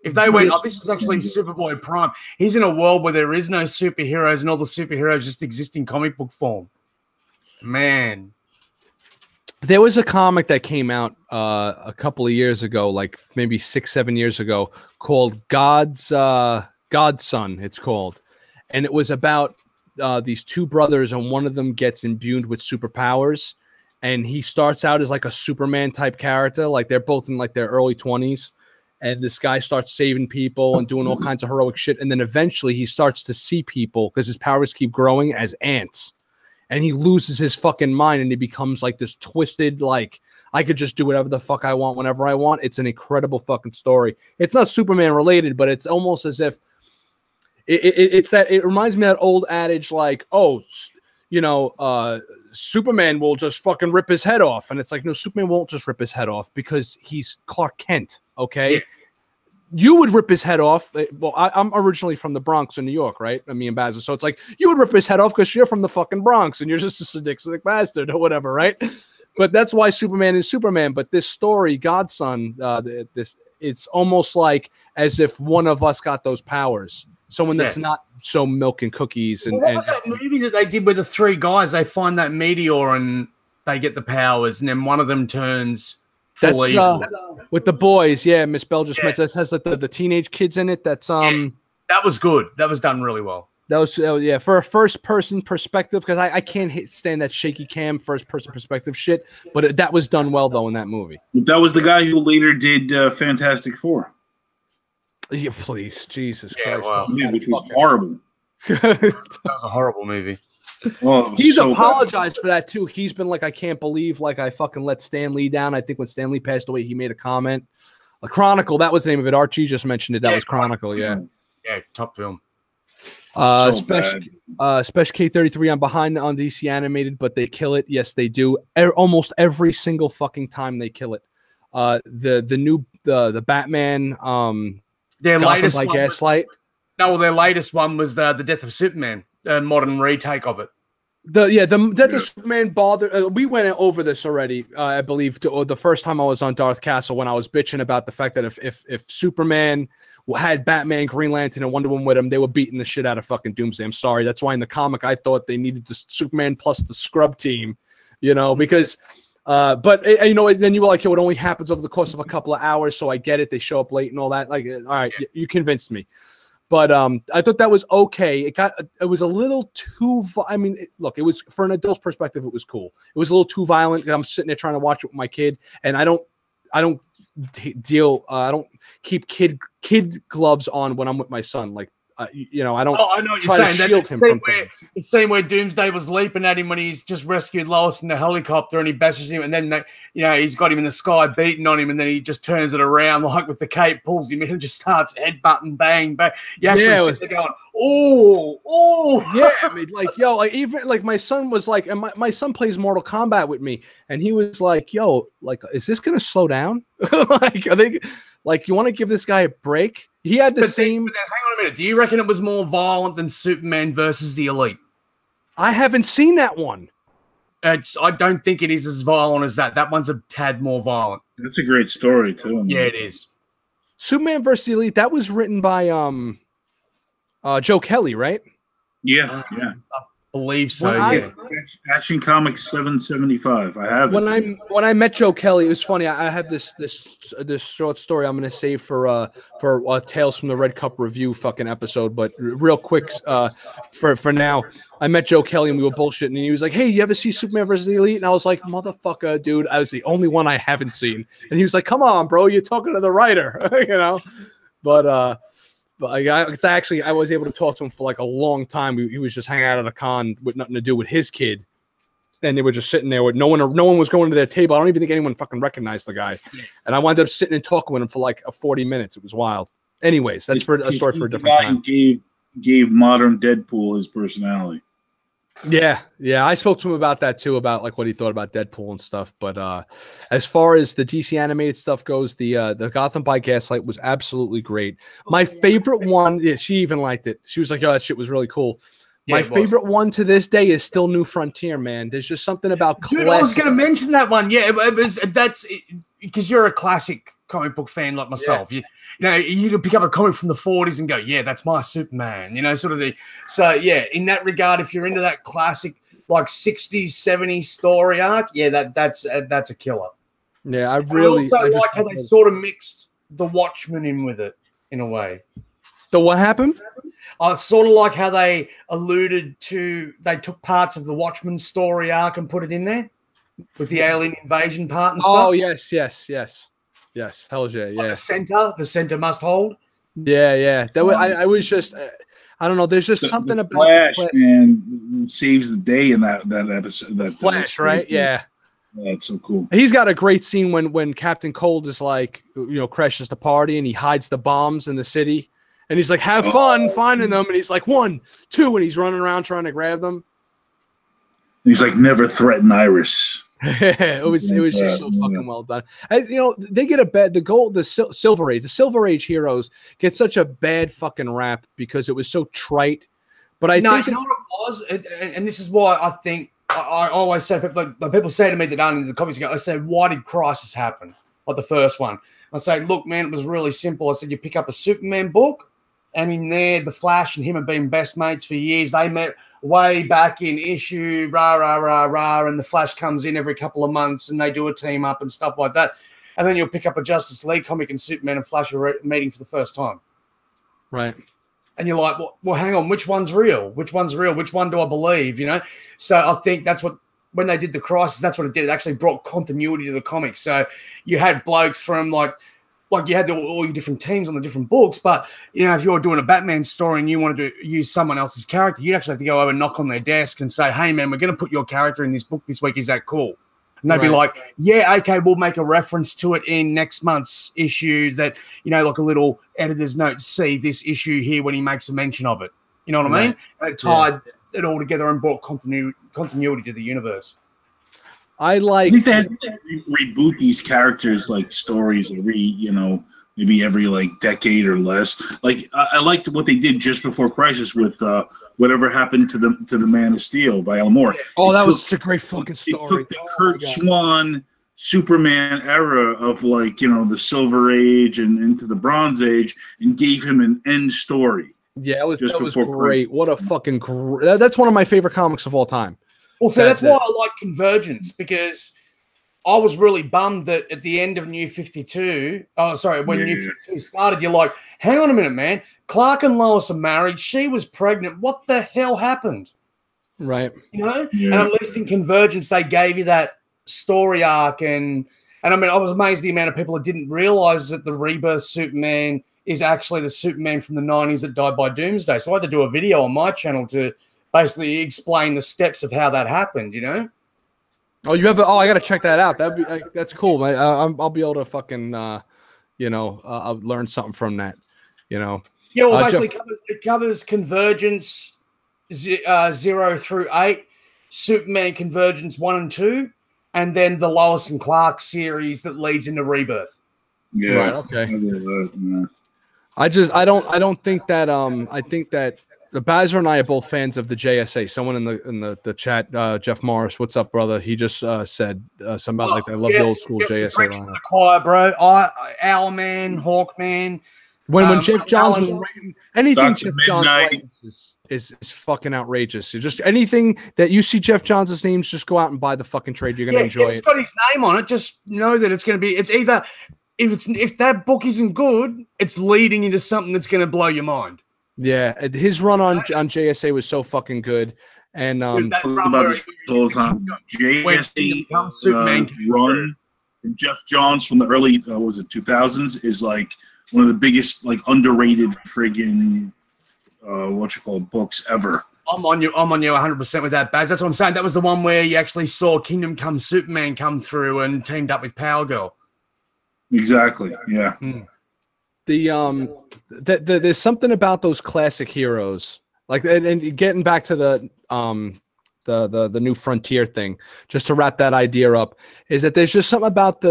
If they went, this is actually Superboy Prime. He's in a world where there is no superheroes and all the superheroes just exist in comic book form. Man. There was a comic that came out a couple of years ago, like maybe 6-7 years ago, called God's Son, it's called. And it was about these two brothers, and one of them gets imbued with superpowers. And he starts out as like a Superman type character. Like they're both in like their early 20s. And this guy starts saving people and doing all kinds of heroic shit. And then eventually he starts to see people because his powers keep growing as ants. And he loses his fucking mind and he becomes like this twisted, like, I could just do whatever the fuck I want whenever I want. It's an incredible fucking story. It's not Superman related, but it's almost as if it reminds me of that old adage like, Superman will just fucking rip his head off. And it's like, no, Superman won't just rip his head off because he's Clark Kent, okay? Yeah. You would rip his head off. Well, I'm originally from the Bronx in New York, right? Me and Basil. So it's like, you would rip his head off because you're from the fucking Bronx and you're just a sadistic bastard or whatever, right? But that's why Superman is Superman. But this story, Godson, it's almost like as if one of us got those powers. Someone that's not so milk and cookies. And what was that movie that they did with the three guys? They find that meteor and they get the powers, and then one of them turns. That's with the boys. Yeah, Miss Bell just mentioned that has like the teenage kids in it. That's that was good. That was done really well. That was yeah, for a first person perspective, because I can't stand that shaky cam first person perspective shit. But that was done well though in that movie. That was the guy who later did Fantastic Four. Yeah, please, Jesus Christ, wow. Yeah, which was horrible. That was a horrible movie. Well, he's so apologized for that too. He's been like, I can't believe like I fucking let Stan Lee down. I think when Stan Lee passed away, he made a comment. A Chronicle, that was the name of it. Archie just mentioned it. That was Chronicle. Yeah, top film. Special K33. I'm behind on DC animated, but they kill it. Yes, they do. Almost every single fucking time they kill it. The new Batman. Their Gotham latest by Gaslight. Their latest one was the Death of Superman, a modern retake of it. The Death of Superman bothered. We went over this already, I believe, the first time I was on Darth Castle when I was bitching about the fact that if Superman had Batman, Green Lantern, and Wonder Woman with him, they were beating the shit out of fucking Doomsday. I'm sorry. That's why in the comic I thought they needed the Superman plus the Scrub team, because. But then you were like, it only happens over the course of a couple of hours, so I get it. They show up late and all that. Like, all right, you convinced me. But I thought that was okay. It was a little too. Look, it was for an adult's perspective, it was cool. It was a little too violent. I'm sitting there trying to watch it with my kid, and I don't keep kid gloves on when I'm with my son. Like. I don't I know what try you're to saying. shield him from things. The same way Doomsday was leaping at him when he's just rescued Lois in the helicopter and he bashes him, and then he's got him in the sky beating on him, and then he just turns it around like with the cape, pulls him in and just starts headbutting, bang, bang. You actually sit there going, oh. Yeah, I mean, even my son was like, and my son plays Mortal Kombat with me, and he was like, yo, like, is this gonna slow down? Like, are they like, you want to give this guy a break? He had the same. But hang on a minute. Do you reckon it was more violent than Superman versus the Elite? I haven't seen that one. I don't think it is as violent as that. That one's a tad more violent. That's a great story too. Yeah, it is. Superman versus the Elite. That was written by Joe Kelly, right? Yeah. I believe so. Action Comics 775. I have it. When I met Joe Kelly, it was funny. I have this short story I'm going to save for Tales from the Red Cup review fucking episode. But real quick, for now, I met Joe Kelly and we were bullshitting, and he was like, "Hey, you ever see Superman versus the Elite?" And I was like, "Motherfucker, dude, I was the only one I haven't seen." And he was like, "Come on, bro, you're talking to the writer," But I was able to talk to him for like a long time. He was just hanging out at a con with nothing to do with his kid, and they were just sitting there with no one was going to their table. I don't even think anyone fucking recognized the guy. And I wound up sitting and talking with him for like 40 minutes. It was wild. Anyways, that's for a story for a different time. Gave modern Deadpool his personality. Yeah. I spoke to him about that too, about like what he thought about Deadpool and stuff. But as far as the DC animated stuff goes, the Gotham by Gaslight was absolutely great. My favorite one, she even liked it. She was like, "Oh, that shit was really cool." My favorite one to this day is still New Frontier, man. There's just something about Dude, I was going to mention that one. Yeah, that's because you're a classic comic book fan like myself. Yeah. You can pick up a comic from the 40s and go, yeah, that's my Superman, sort of the. So, yeah, in that regard, if you're into that classic, like 60s, 70s story arc, yeah, that's a killer. Yeah, I also like how they sort of mixed the Watchmen in with it, in a way. The what happened? I sort of like how they alluded to, they took parts of the Watchmen story arc and put it in there with the alien invasion part and stuff. Oh, yes. Hell yeah. Like the center must hold. Yeah. I was just, I don't know. There's just something about Flash, man, saves the day in that episode. That Flash, right? Yeah. That's so cool. He's got a great scene when Captain Cold is like, crashes the party and he hides the bombs in the city. And he's like, have fun finding them. And he's like, 1, 2. And he's running around trying to grab them. He's like, never threaten Iris. it was just so fucking well done. They get the Silver Age heroes get such a bad fucking rap because it was so trite. But I think you know what it was? And this is why I think I always say, people say to me that aren't in the comics, I say, why did Crisis happen? Like the first one. I say, look, man, it was really simple. I said, you pick up a Superman book, and in there, the Flash and him have been best mates for years. They met way back in issue, and the Flash comes in every couple of months, and they do a team up and stuff like that. And then you'll pick up a Justice League comic, and Superman and Flash are meeting for the first time. Right. And you're like, well, hang on, which one's real? Which one's real? Which one do I believe? You know? So I think that's what, when they did the Crisis, that's what it did. It actually brought continuity to the comics. So you had blokes from like you had all your different teams on the different books, but you know, if you're doing a Batman story and you wanted to use someone else's character, you'd actually have to go over and knock on their desk and say, hey man, we're going to put your character in this book this week. Is that cool? And they'd be like, yeah, okay, we'll make a reference to it in next month's issue that, you know, like a little editor's note, see this issue here when he makes a mention of it. You know what I mean? And it tied it all together and brought continuity to the universe. I think they had to reboot these characters like stories maybe every like decade or less. Like I liked what they did just before Crisis with Whatever Happened to the Man of Steel by Alan Moore. Oh, that was such a great fucking story. It took the Kurt Swan Superman era of the Silver Age and into the Bronze Age and gave him an end story. Yeah, that was great. What a fucking great. That's one of my favorite comics of all time. Well, so that's why I like Convergence, because I was really bummed that at the end of New 52, when New 52 started, you're like, hang on a minute, man. Clark and Lois are married. She was pregnant. What the hell happened? Right. You know? Yeah. And at least in Convergence, they gave you that story arc. And I mean, I was amazed the amount of people that didn't realize that the Rebirth Superman is actually the Superman from the 90s that died by Doomsday. So I had to do a video on my channel to basically explain the steps of how that happened, you know? Oh, you have? I got to check that out. That's cool. I'll be able to fucking, I'll learn something from that, you know. Yeah, well, basically it covers Convergence 0 through 8, Superman Convergence 1 and 2, and then the Lois and Clark series that leads into Rebirth. Yeah. Right. Okay. I don't think that. I think that. Bazzer and I are both fans of the JSA. Someone in the chat, Jeff Morris, what's up, brother? He just said something about I love the old school JSA line. The choir, bro. Owlman, Hawkman. When Jeff Johns was writing anything, Dr. Jeff Johns writes is fucking outrageous. Just anything that you see Jeff Johns' names, just go out and buy the fucking trade. You're gonna enjoy it. If it's got his name on it, just know that it's gonna be. It's either if that book isn't good, it's leading into something that's gonna blow your mind. Yeah, his run on JSA was so fucking good, and about this all the time. JSA Superman run from Jeff Johns from the early 2000s is like one of the biggest underrated friggin' books ever. I'm on you 100% with that, Baz. That's what I'm saying. That was the one where you actually saw Kingdom Come Superman come through and teamed up with Power Girl. Exactly. Yeah. There's something about those classic heroes, and getting back to the New Frontier thing, just to wrap that idea up, is that there's just something about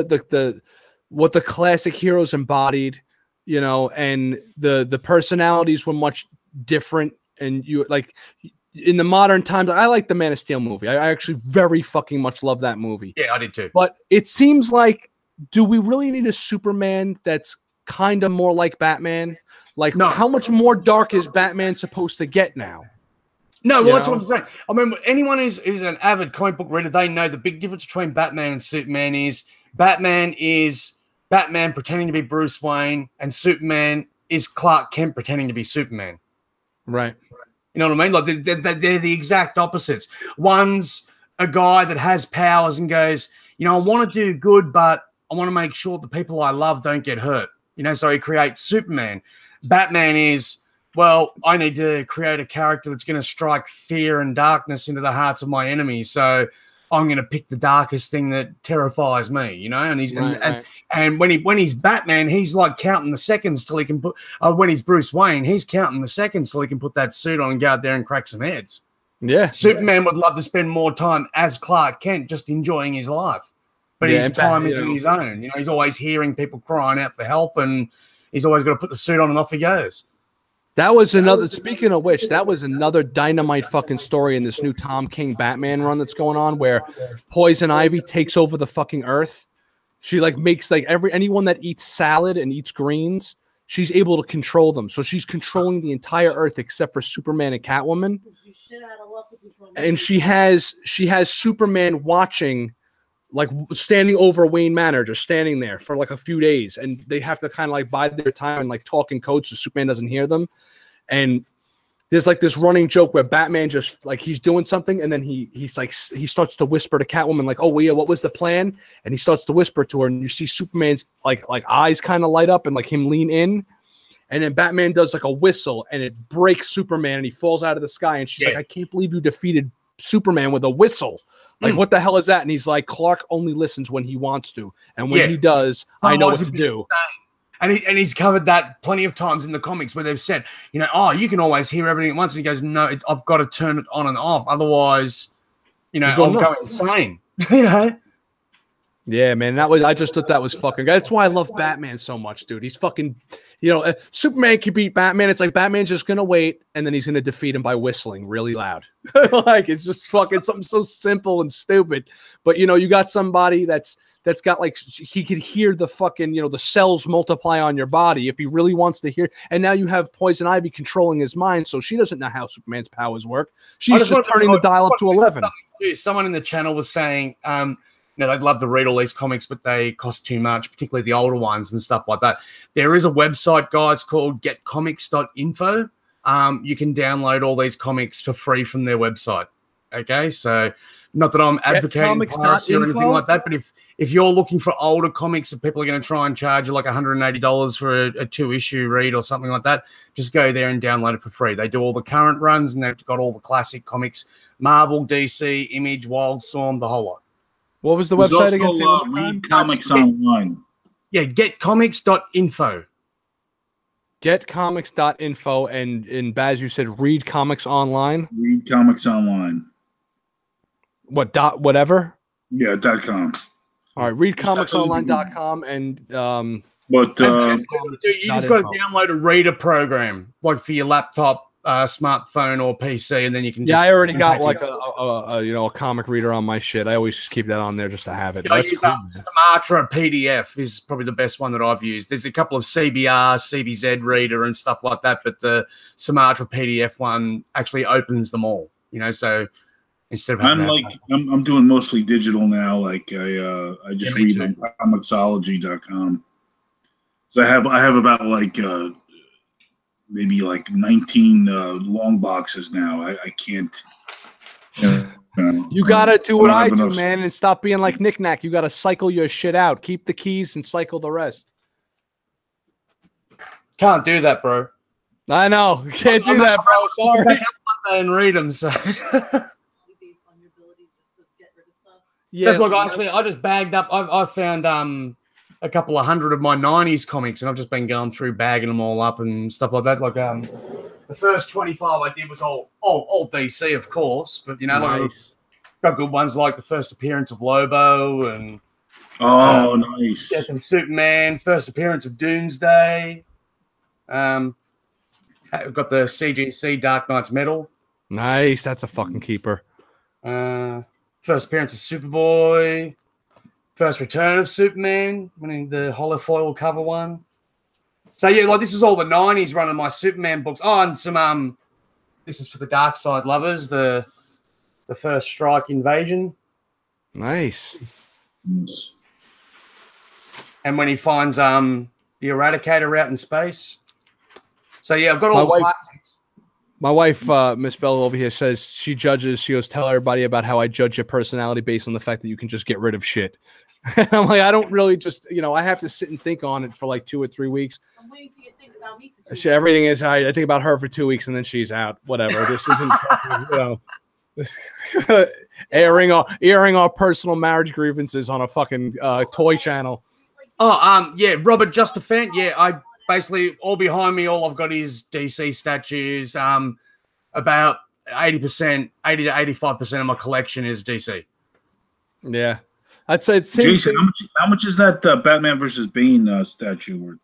what the classic heroes embodied, you know, and the personalities were much different, and you in the modern times, I like the Man of Steel movie. I actually very fucking much love that movie. Yeah, I did too. But it seems like, do we really need a Superman that's kind of more like Batman? No. How much more dark is Batman supposed to get now? No, well, that's what I'm saying. I mean, anyone who's an avid comic book reader, they know the big difference between Batman and Superman is Batman pretending to be Bruce Wayne, and Superman is Clark Kent pretending to be Superman. Right. You know what I mean? Like they're the exact opposites. One's a guy that has powers and goes, you know, I want to do good, but I want to make sure the people I love don't get hurt. You know, so he creates Superman. Batman is, well, I need to create a character that's going to strike fear and darkness into the hearts of my enemies. So I'm going to pick the darkest thing that terrifies me, you know? And he's and when he's Batman, he's like counting the seconds till he can put. When he's Bruce Wayne, he's counting the seconds till he can put that suit on and go out there and crack some heads. Yeah, Superman would love to spend more time as Clark Kent, just enjoying his life. But his time isn't his own. You know, he's always hearing people crying out for help, and he's always got to put the suit on and off he goes. That was another. Speaking of which, that was another dynamite fucking story in this new Tom King Batman run that's going on, where Poison Ivy takes over the fucking Earth. She like makes like anyone that eats salad and eats greens, she's able to control them. So she's controlling the entire Earth except for Superman and Catwoman. And she has Superman watching, like standing over Wayne Manor, just standing there for like a few days, and they have to kind of like bide their time and like talk in code so Superman doesn't hear them. And there's like this running joke where Batman just like he's doing something, and then he starts to whisper to Catwoman like, "Oh well, yeah, what was the plan?" And he starts to whisper to her, and you see Superman's like eyes kind of light up and like him lean in, and then Batman does like a whistle, and it breaks Superman, and he falls out of the sky, and she's like, "I can't believe you defeated Superman with a whistle. Like, what the hell is that?" And he's like, "Clark only listens when he wants to, and when he does, I know what to do." And he's covered that plenty of times in the comics where they've said, you know, oh, you can always hear everything at once. And he goes, no, I've got to turn it on and off. Otherwise, you know, I'll go insane. You know? Yeah, man. I just thought that was fucking. That's why I love Batman so much, dude. He's fucking, you know, Superman can beat Batman. It's like Batman's just gonna wait, and then he's gonna defeat him by whistling really loud. Like it's just fucking something so simple and stupid. But you know, you got somebody that's got like he could hear the fucking, you know, the cells multiply on your body if he really wants to hear. And now you have Poison Ivy controlling his mind, so she doesn't know how Superman's powers work. She's just turning the dial up to 11. Someone in the channel was saying, you know, they'd love to read all these comics, but they cost too much, particularly the older ones and stuff like that. There is a website, guys, called getcomics.info. You can download all these comics for free from their website. Okay, so not that I'm advocating piracy or anything like that, but if you're looking for older comics that people are going to try and charge you like $180 for a 2-issue read or something like that, just go there and download it for free. They do all the current runs, and they've got all the classic comics, Marvel, DC, Image, Wildstorm, the whole lot. What was the website again? Read Comics Online. Yeah, getcomics.info. Getcomics.info, and Baz, you said read comics online. Read Comics Online. What whatever? Yeah, .com. All right, readcomicsonline.com and you just got to download a reader program like for your laptop, smartphone, or PC, and then you can. I already got like a comic reader on my shit. I always just keep that on there just to have it. That's cool. Sumatra PDF is probably the best one that I've used. There's a couple of CBR, CBZ reader, and stuff like that, but the Sumatra PDF one actually opens them all. You know, so. Instead of I'm doing mostly digital now. Like I just read on comicsology.com. So I have about like maybe like 19 long boxes now. I can't. You gotta do what I do, man, and stop being like knickknack. You gotta cycle your shit out. Keep the keys and cycle the rest. Can't do that, bro. I know. Can't do that, bro. Sorry. I have one day and read them. So. Yeah, look, actually, I just bagged up. I found a couple of hundred of my 90s comics, and I've just been going through bagging them all up and stuff like that. Like the first 25 I did was all DC, of course, but you know, nice. Got good ones like the first appearance of Lobo and nice. Death and Superman, first appearance of Doomsday. We've got the CGC Dark Knight's Metal. Nice, that's a fucking keeper. First appearance of Superboy. First return of Superman, winning the holofoil cover one. So, yeah, like this is all the 90s run of my Superman books. Oh, and some, this is for the Dark Side lovers, the first Strike Invasion. Nice. And when he finds the Eradicator out in space. So, yeah, I've got all the classics. My wife, Miss Bella over here, says she goes, tell everybody about how I judge your personality based on the fact that you can just get rid of shit. And I'm like, I don't really just, I have to sit and think on it for like 2 or 3 weeks. I'm waiting for you to think about me. Everything is, I think about her for 2 weeks and then she's out. Whatever. This isn't, airing our personal marriage grievances on a fucking toy channel. Oh, yeah, Robert, just a fan. Yeah, I basically all behind me. All I've got is DC statues. About 80 to 85% of my collection is DC. Yeah, I'd say it's Jason. How much is that Batman versus Bane statue worth?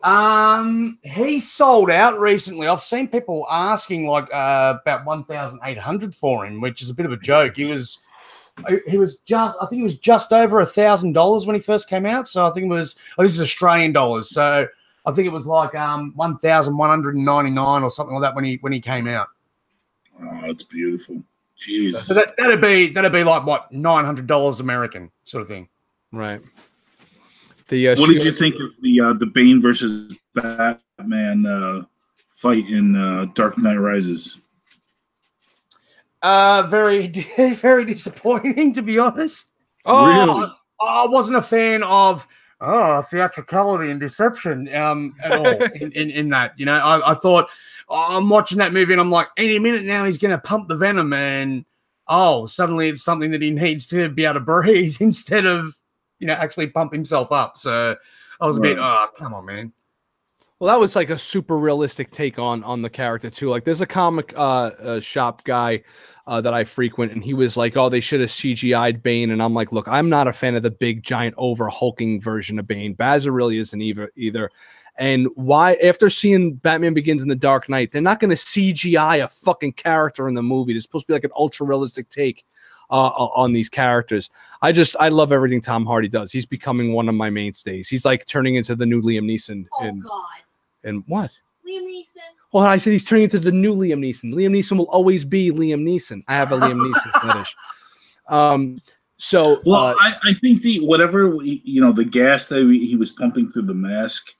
He sold out recently. I've seen people asking like about 1,800 for him, which is a bit of a joke. He was just, I think he was just over $1,000 when he first came out. So I think it was, this is Australian dollars. So I think it was like 1,199 or something like that when he came out. Oh, it's beautiful. Jesus. So that'd be like what, $900 American sort of thing. Right. What did you think of the Bane versus Batman fight in Dark Knight Rises? Very, very disappointing, to be honest. Really? I wasn't a fan of theatricality and deception at all in that. You know, I thought I'm watching that movie and I'm like, any minute now he's going to pump the venom, and suddenly it's something that he needs to be able to breathe instead of, you know, actually pump himself up. So I was a bit, come on, man. Well, that was like a super realistic take on the character too. Like, there's a comic shop guy that I frequent, and he was like, "Oh, they should have CGI'd Bane." And I'm like, "Look, I'm not a fan of the big, giant, over hulking version of Bane. Bazza really isn't either. And why? After seeing Batman Begins in the Dark Knight, they're not going to CGI a fucking character in the movie. It's supposed to be like an ultra realistic take on these characters. I love everything Tom Hardy does. He's becoming one of my mainstays. He's like turning into the new Liam Neeson. God. And what? Liam Neeson. Well, I said he's turning into the new Liam Neeson. Liam Neeson will always be Liam Neeson. I have a Liam Neeson fetish. I think the gas that he was pumping through the mask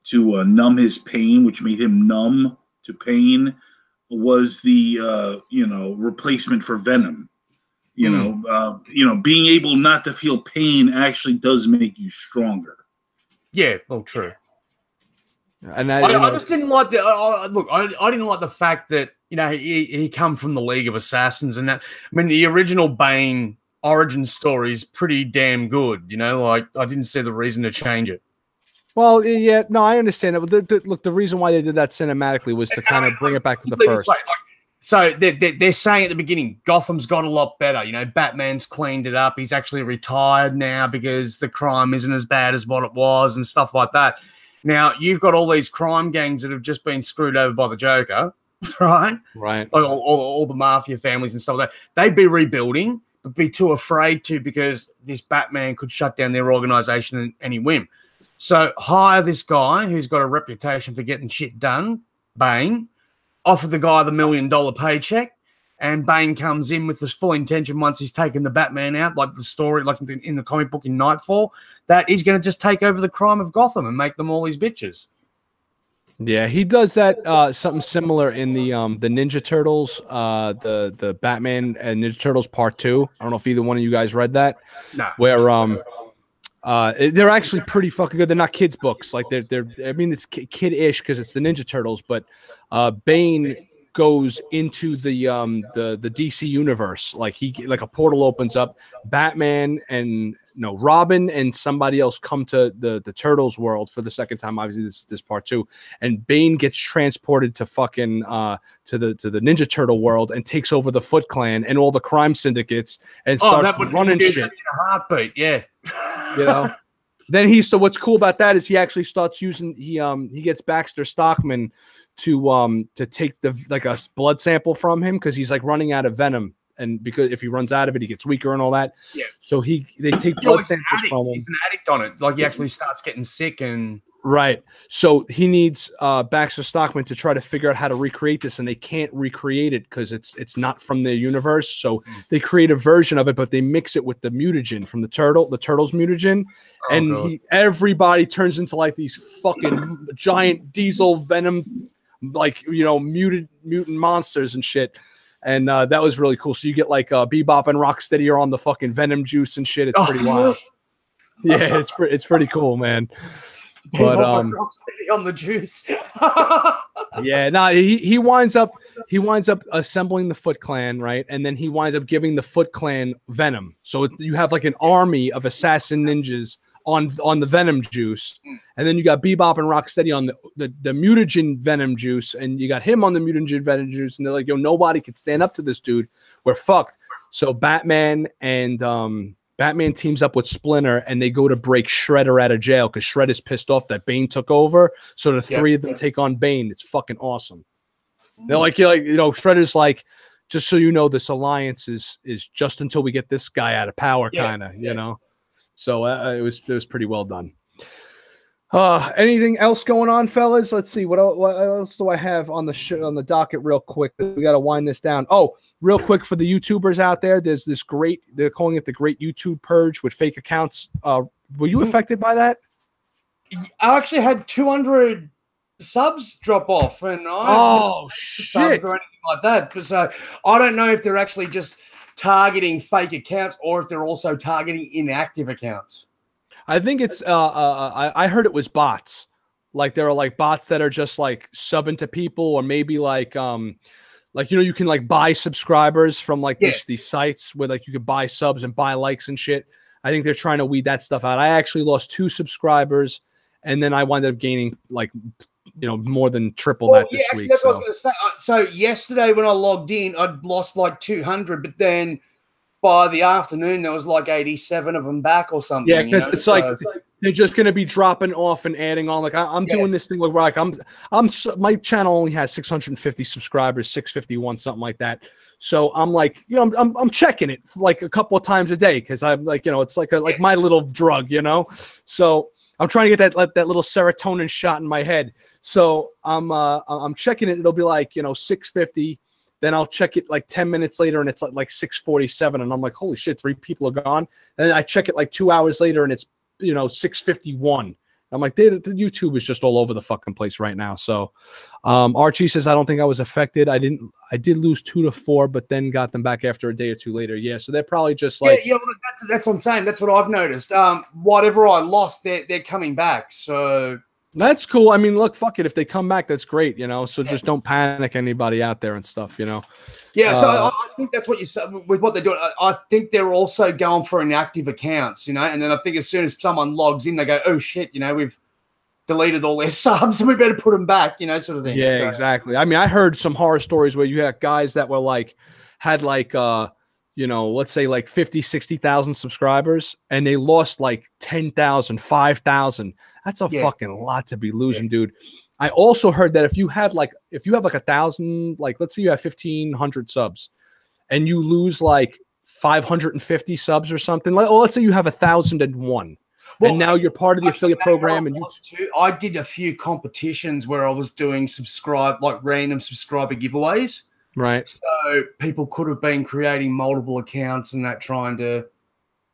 to numb his pain, which made him numb to pain, was the replacement for Venom. Being able not to feel pain actually does make you stronger. Yeah, well, true. And I just didn't like the look. I didn't like the fact that, you know, he come from the League of Assassins, and that, I mean, the original Bane origin story is pretty damn good. You know, like, I didn't see the reason to change it. Well, yeah, no, I understand it. But look, the reason why they did that cinematically was to kind of bring it back to the first. So they're saying at the beginning, Gotham's got a lot better. You know, Batman's cleaned it up. He's actually retired now because the crime isn't as bad as what it was and stuff like that. Now, you've got all these crime gangs that have just been screwed over by the Joker, right? Right. Like all the mafia families and stuff like that. They'd be rebuilding, but be too afraid to, because this Batman could shut down their organization at any whim. So hire this guy who's got a reputation for getting shit done, Bane, offer the guy the $1 million paycheck, and Bane comes in with this full intention, once he's taken the Batman out, like the story, like in the comic book in Nightfall, that he's going to just take over the crime of Gotham and make them all his bitches. Yeah, he does that something similar in the Ninja Turtles, the Batman and Ninja Turtles Part 2. I don't know if either one of you guys read that. No. Where they're actually pretty fucking good. They're not kids books. Like they're I mean, it's kid-ish because it's the Ninja Turtles, but Bane goes into the DC universe. Like a portal opens up. Batman and Robin and somebody else come to the Turtles world for the second time. Obviously, this Part 2, and Bane gets transported to fucking to the Ninja Turtle world and takes over the Foot Clan and all the crime syndicates and starts running shit. In a heartbeat, yeah. You know. Then what's cool about that is he actually starts using he gets Baxter Stockman to take a blood sample from him, because he's like running out of venom, and because if he runs out of it, he gets weaker and all that. Yeah. So they take blood samples from him. He's an addict on it. Like, he actually starts getting sick and. Right. So he needs Baxter Stockman to try to figure out how to recreate this, and they can't recreate it because it's not from their universe. So they create a version of it, but they mix it with the mutagen from the Turtles mutagen, and everybody turns into like these fucking giant diesel venom, like, mutant monsters and shit. And that was really cool. So you get like Bebop and Rocksteady are on the fucking venom juice and shit. It's pretty wild. Yeah, it's pretty cool, man. But Rocksteady on the juice. Yeah, no, he winds up assembling the Foot Clan, right? And then he winds up giving the Foot Clan venom. So you have like an army of assassin ninjas on the venom juice, and then you got Bebop and Rocksteady on the mutagen venom juice, and you got him on the mutagen venom juice, and they're like, nobody can stand up to this dude. We're fucked. So Batman and Batman teams up with Splinter, and they go to break Shredder out of jail because Shredder's pissed off that Bane took over. So the three of them take on Bane. It's fucking awesome. They're like, Shredder's like, just so you know, this alliance is just until we get this guy out of power, kind of, you know. So it was pretty well done. Anything else going on, fellas? Let's see. What else do I have on the docket real quick? We got to wind this down. Oh, real quick for the YouTubers out there, there's this they're calling it the Great YouTube Purge with fake accounts. Were you affected by that? I actually had 200 subs drop off, and shit, subs or anything like that. But so I don't know if they're actually just targeting fake accounts or if they're also targeting inactive accounts. I think it's I heard it was bots. Like there are like bots that are just like subbing to people, or maybe like you can like buy subscribers from like these sites where like you could buy subs and buy likes and shit. I think they're trying to weed that stuff out. I actually lost 2 subscribers, and then I wound up gaining like more than triple that this week. That's what I was going to say. So yesterday when I logged in, I'd lost like 200, but then by the afternoon, there was like 87 of them back or something. Yeah, because it's like they're just going to be dropping off and adding on. Like I'm doing this thing where like my channel only has 650 subscribers, 651, something like that. So I'm like, I'm checking it like a couple of times a day because I'm like, it's like my little drug, So I'm trying to get that little serotonin shot in my head. So I'm checking it. It'll be like 650. Then I'll check it like 10 minutes later, and it's like 6:47, and I'm like, holy shit, 3 people are gone. And then I check it like 2 hours later, and it's 6:51. I'm like, the YouTube is just all over the fucking place right now. So Archie says, I don't think I was affected. I did lose 2 to 4, but then got them back after a day or 2 later. Yeah, so they're probably just like that's what I'm saying. That's what I've noticed. Whatever I lost, they're coming back. So that's cool. I mean, look, fuck it. If they come back, that's great, So just don't panic anybody out there and stuff, Yeah, so I think that's what you said with what they're doing. I think they're also going for inactive accounts, and then I think as soon as someone logs in, they go, oh shit, we've deleted all their subs, and we better put them back, sort of thing. Yeah, exactly. I mean, I heard some horror stories where you had guys that were like, had like, let's say like 50, 60,000 subscribers, and they lost like 10,000, 5,000. That's a fucking lot to be losing, dude. I also heard that if you have like 1,000, like let's say you have 1,500 subs and you lose like 550 subs or something, let's say you have 1,001. And now you're part of the affiliate program, and I did a few competitions where I was doing random subscriber giveaways. Right. So people could have been creating multiple accounts and that trying to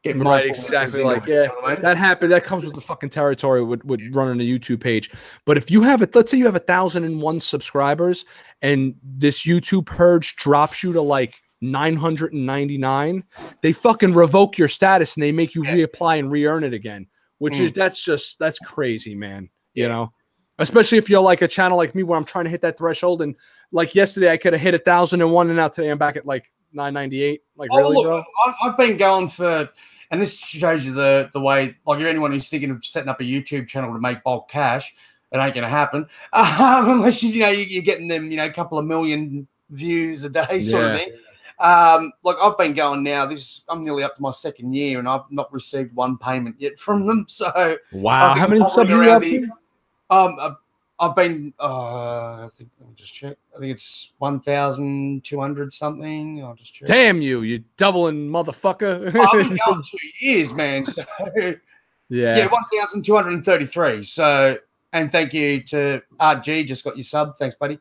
get right. Exactly. Like, that happened. That comes with the fucking territory with running a YouTube page. But if you have it, let's say you have 1,001 subscribers and this YouTube purge drops you to like 999, they fucking revoke your status and they make you reapply and re-earn it again, which is, that's crazy, man. Especially if you're like a channel like me where I'm trying to hit that threshold, and like yesterday I could have hit 1,001 and now today I'm back at like 998. Like, really, bro? I've been going for, and this shows you the way, like, anyone who's thinking of setting up a YouTube channel to make bulk cash, it ain't gonna happen unless you're getting them a couple of million views a day sort of thing. Like, I've been going now. I'm nearly up to my 2nd year, and I've not received one payment yet from them. So wow, how many subs are you up to? I've been, I think, let me just check. I think it's 1,200 something. I'll just check. Damn you doubling motherfucker. I've been going 2 years, man. So, yeah, 1,233. So, and thank you to RG, just got your sub. Thanks, buddy.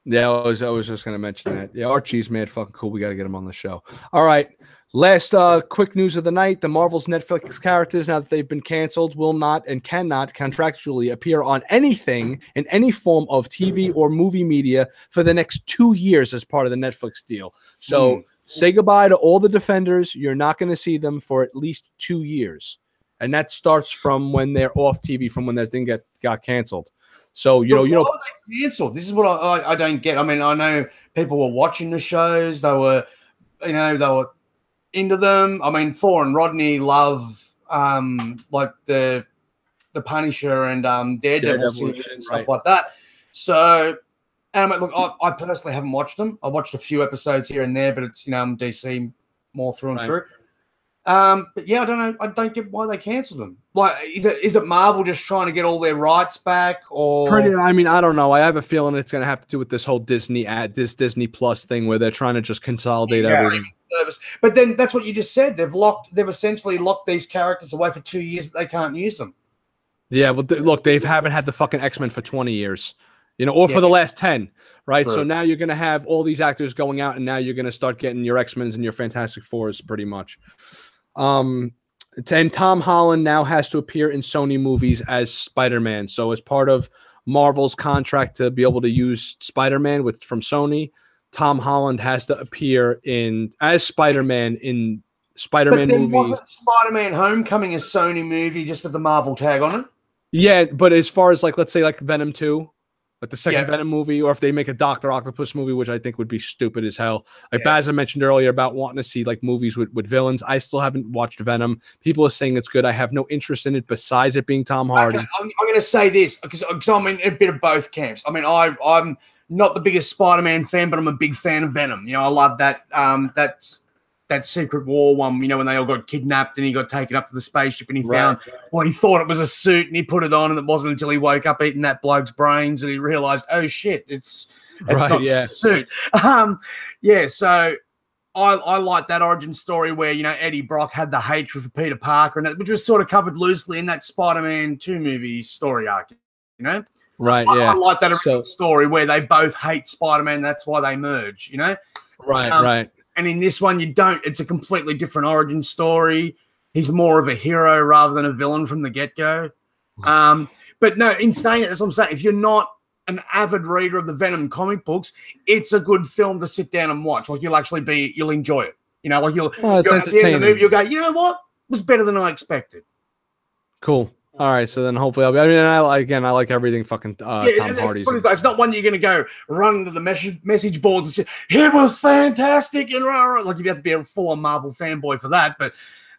Yeah, I was just going to mention that. Yeah, Archie's mad fucking cool. We got to get him on the show. All right. Last quick news of the night. The Marvel's Netflix characters, now that they've been canceled, will not and cannot contractually appear on anything in any form of TV or movie media for the next 2 years as part of the Netflix deal. So say goodbye to all the Defenders. You're not going to see them for at least 2 years. And that starts from when they're off TV, from when that thing got canceled. So, why were they canceled? This is what I don't get. I mean, I know people were watching the shows. They were into them. I mean, Thor and Rodney love like the Punisher and Daredevil series and stuff like that. So, and I mean, look, I personally haven't watched them. I watched a few episodes here and there, but it's I'm DC more through and through. But yeah, I don't know. I don't get why they cancelled them. Like, is it Marvel just trying to get all their rights back, or? I mean, I don't know. I have a feeling it's going to have to do with this whole Disney Plus thing where they're trying to just consolidate everything. But then that's what you just said. They've essentially locked these characters away for 2 years. They can't use them. Yeah, well, look, they haven't had the fucking X-Men for 20 years, or for the last 10, right? True. So now you're going to have all these actors going out, and now you're going to start getting your X-Men's and your Fantastic Fours pretty much. And Tom Holland now has to appear in Sony movies as Spider-Man. So as part of Marvel's contract to be able to use Spider-Man from Sony, Tom Holland has to appear as Spider-Man in Spider-Man movies. Wasn't Spider-Man Homecoming a Sony movie just with the Marvel tag on it? Yeah, but as far as let's say Venom 2, like the second Venom movie, or if they make a Dr. Octopus movie, which I think would be stupid as hell. Baz mentioned earlier about wanting to see movies with villains. I still haven't watched Venom. People are saying it's good. I have no interest in it besides it being Tom Hardy. I'm going to say this because I'm in a bit of both camps. I mean, I'm not the biggest Spider-Man fan, but I'm a big fan of Venom. I love that that Secret War one, when they all got kidnapped and he got taken up to the spaceship and he found he thought it was a suit and he put it on, and it wasn't until he woke up eating that bloke's brains and he realized, oh shit, it's not just a suit. So I like that origin story where, Eddie Brock had the hatred for Peter Parker, and which was sort of covered loosely in that Spider-Man 2 movie story arc, Right, I like that original story where they both hate Spider-Man, that's why they merge, Right. And in this one, you don't. It's a completely different origin story. He's more of a hero rather than a villain from the get-go. But no, in saying it, that's what I'm saying. If you're not an avid reader of the Venom comic books, it's a good film to sit down and watch. You'll enjoy it. At the end of the movie, you'll go, you know what? It was better than I expected. Cool. All right, so then hopefully I like everything fucking Tom Hardy's. It's not one you're going to go run to the message boards and say, it was fantastic, and you have to be a full-on Marvel fanboy for that. But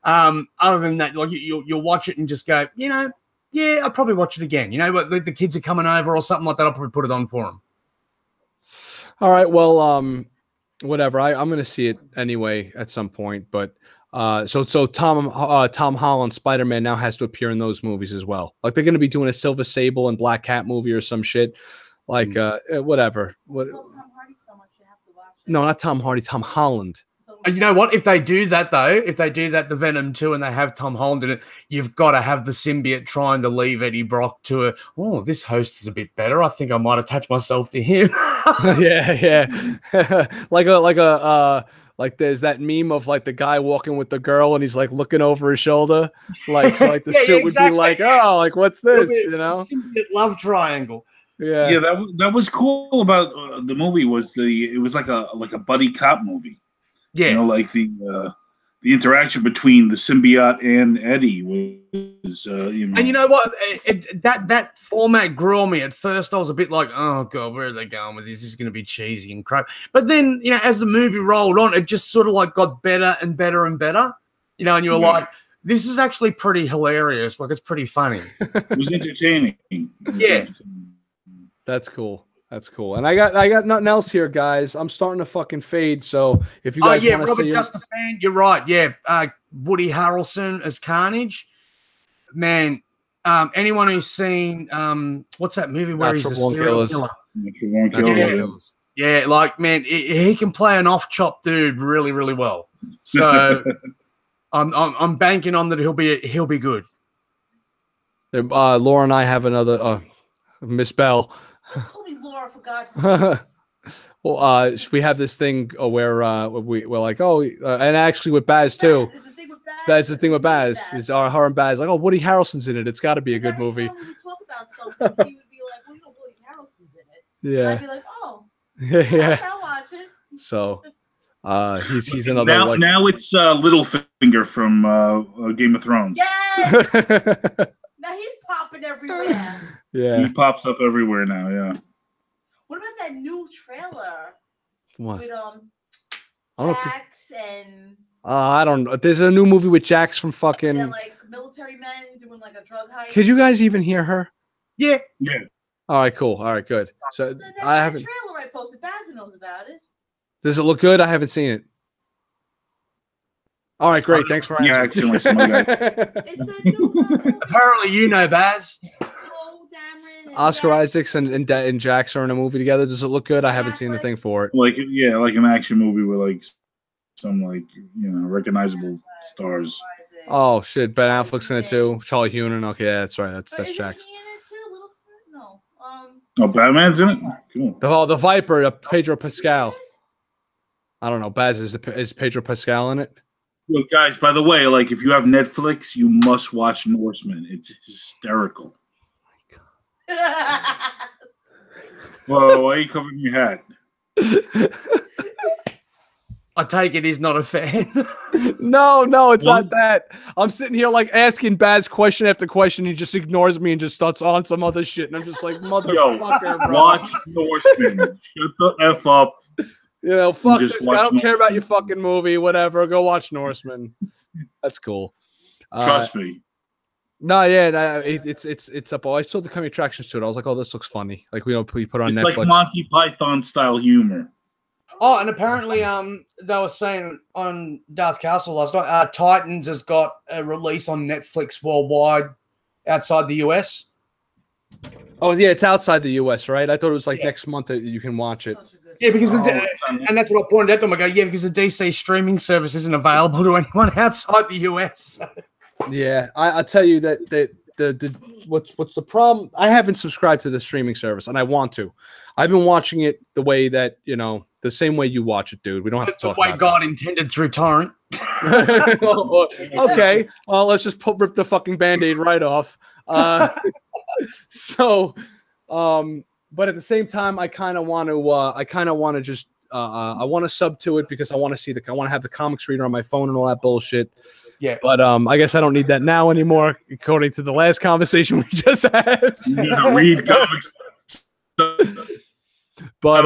other than that, you'll watch it and just go, I'll probably watch it again. The kids are coming over or something like that. I'll probably put it on for them. All right, well, whatever. I'm going to see it anyway at some point, but. So Tom Holland Spider-Man now has to appear in those movies as well. They're going to be doing a Silver Sable and Black Cat movie or some shit. Whatever. What? Tom Hardy so much you have to watch it. No, not Tom Hardy. Tom Holland. You know what? If they do that though, the Venom 2 and they have Tom Holland in it, you've got to have the symbiote trying to leave Eddie Brock to this host is a bit better. I think I might attach myself to him. yeah. Like there's that meme of the guy walking with the girl and he's looking over his shoulder, the suit would be what's this, Symbiote love triangle. Yeah. That was cool about the movie it was like a buddy cop movie. Yeah, the interaction between the symbiote and Eddie was And you know what? That format grew on me. At first, I was a bit like, oh, God, where are they going with this? This is going to be cheesy and crap. But then, as the movie rolled on, it just sort of got better and better and better. And you were like, this is actually pretty hilarious. It's pretty funny. It was entertaining. Yeah. That's cool. That's cool. And I got nothing else here, guys. I'm starting to fucking fade. So if you guys want to Robert, just a fan. You're right. Yeah. Woody Harrelson as Carnage. Man, anyone who's seen what's that movie where he's a serial killer? Yeah, man, he can play an off-chop dude really, really well. So I'm banking on that he'll be good. Laura and I have another Miss Bell. Call me Laura, for God's sake. Well, we have this thing where we're like, and actually with Baz too. That's the thing with Baz. Is her and Baz Woody Harrelson's in it. It's got to be a good movie. When you talk about something, he would be like, Woody Harrelson's in it. Yeah. And I'd be like, yeah. I'll watch it. So, he's another. Now it's Littlefinger from Game of Thrones. Yes. Now he's popping everywhere. Yeah. He pops up everywhere now. Yeah. What about that new trailer? What? With I don't Jax and. I don't know. There's a new movie with Jax from fucking. They're military men doing a drug heist. Could you guys even hear her? Yeah. Yeah. All right. Cool. All right. Good. So that I haven't. trailer I posted. Baz knows about it. Does it look good? I haven't seen it. All right, great. Thanks for Yeah, answering. actually, some guy. It's a new Apparently, you know, Baz. Oscar Isaacs and Jax are in a movie together. Does it look good? I haven't seen the thing for it. Like, yeah, like an action movie with like some like recognizable stars. Oh shit, Ben Affleck's in it too. Charlie Hunnam. Okay, yeah, that's right. That's Jax. No. Oh, Batman's in it. Cool. The Viper, Pedro Pascal. I don't know. Baz, is Pedro Pascal in it? Look, guys. By the way, like if you have Netflix, you must watch Norseman. It's hysterical. Whoa, why are you covering your hat? I take it he's not a fan. No, it's not that. I'm sitting here like asking Baz question after question. He just ignores me and just starts on some other shit. And I'm just like, motherfucker, bro. Watch Norseman. Shut the F up. Fuck this guy. I don't care about your fucking movie. Whatever. Go watch Norseman. That's cool. Trust me. No, yeah, it's up. I saw the coming attractions to it. I was like, oh, this looks funny. Like we put on it's Netflix. Like Monty Python style humor. Oh, and apparently, they were saying on Darth Castle last night, Titans has got a release on Netflix worldwide outside the US. Oh, yeah, it's outside the US, right? I thought it was like next month that you can watch it. Yeah, because and that's what I pointed out to them. I go, yeah, because the DC streaming service isn't available to anyone outside the US. Yeah, I tell you that the what's the problem? I haven't subscribed to the streaming service, and I want to. I've been watching it the way that the same way you watch it, dude. We don't have to talk the way about God intended through torrent. Okay, well, let's just rip the fucking Band-Aid right off. But at the same time, I kind of want to just I want to sub to it because I want to I want to have the comics reader on my phone and all that bullshit. Yeah, but I guess I don't need that now anymore, according to the last conversation we just had. Read comics. But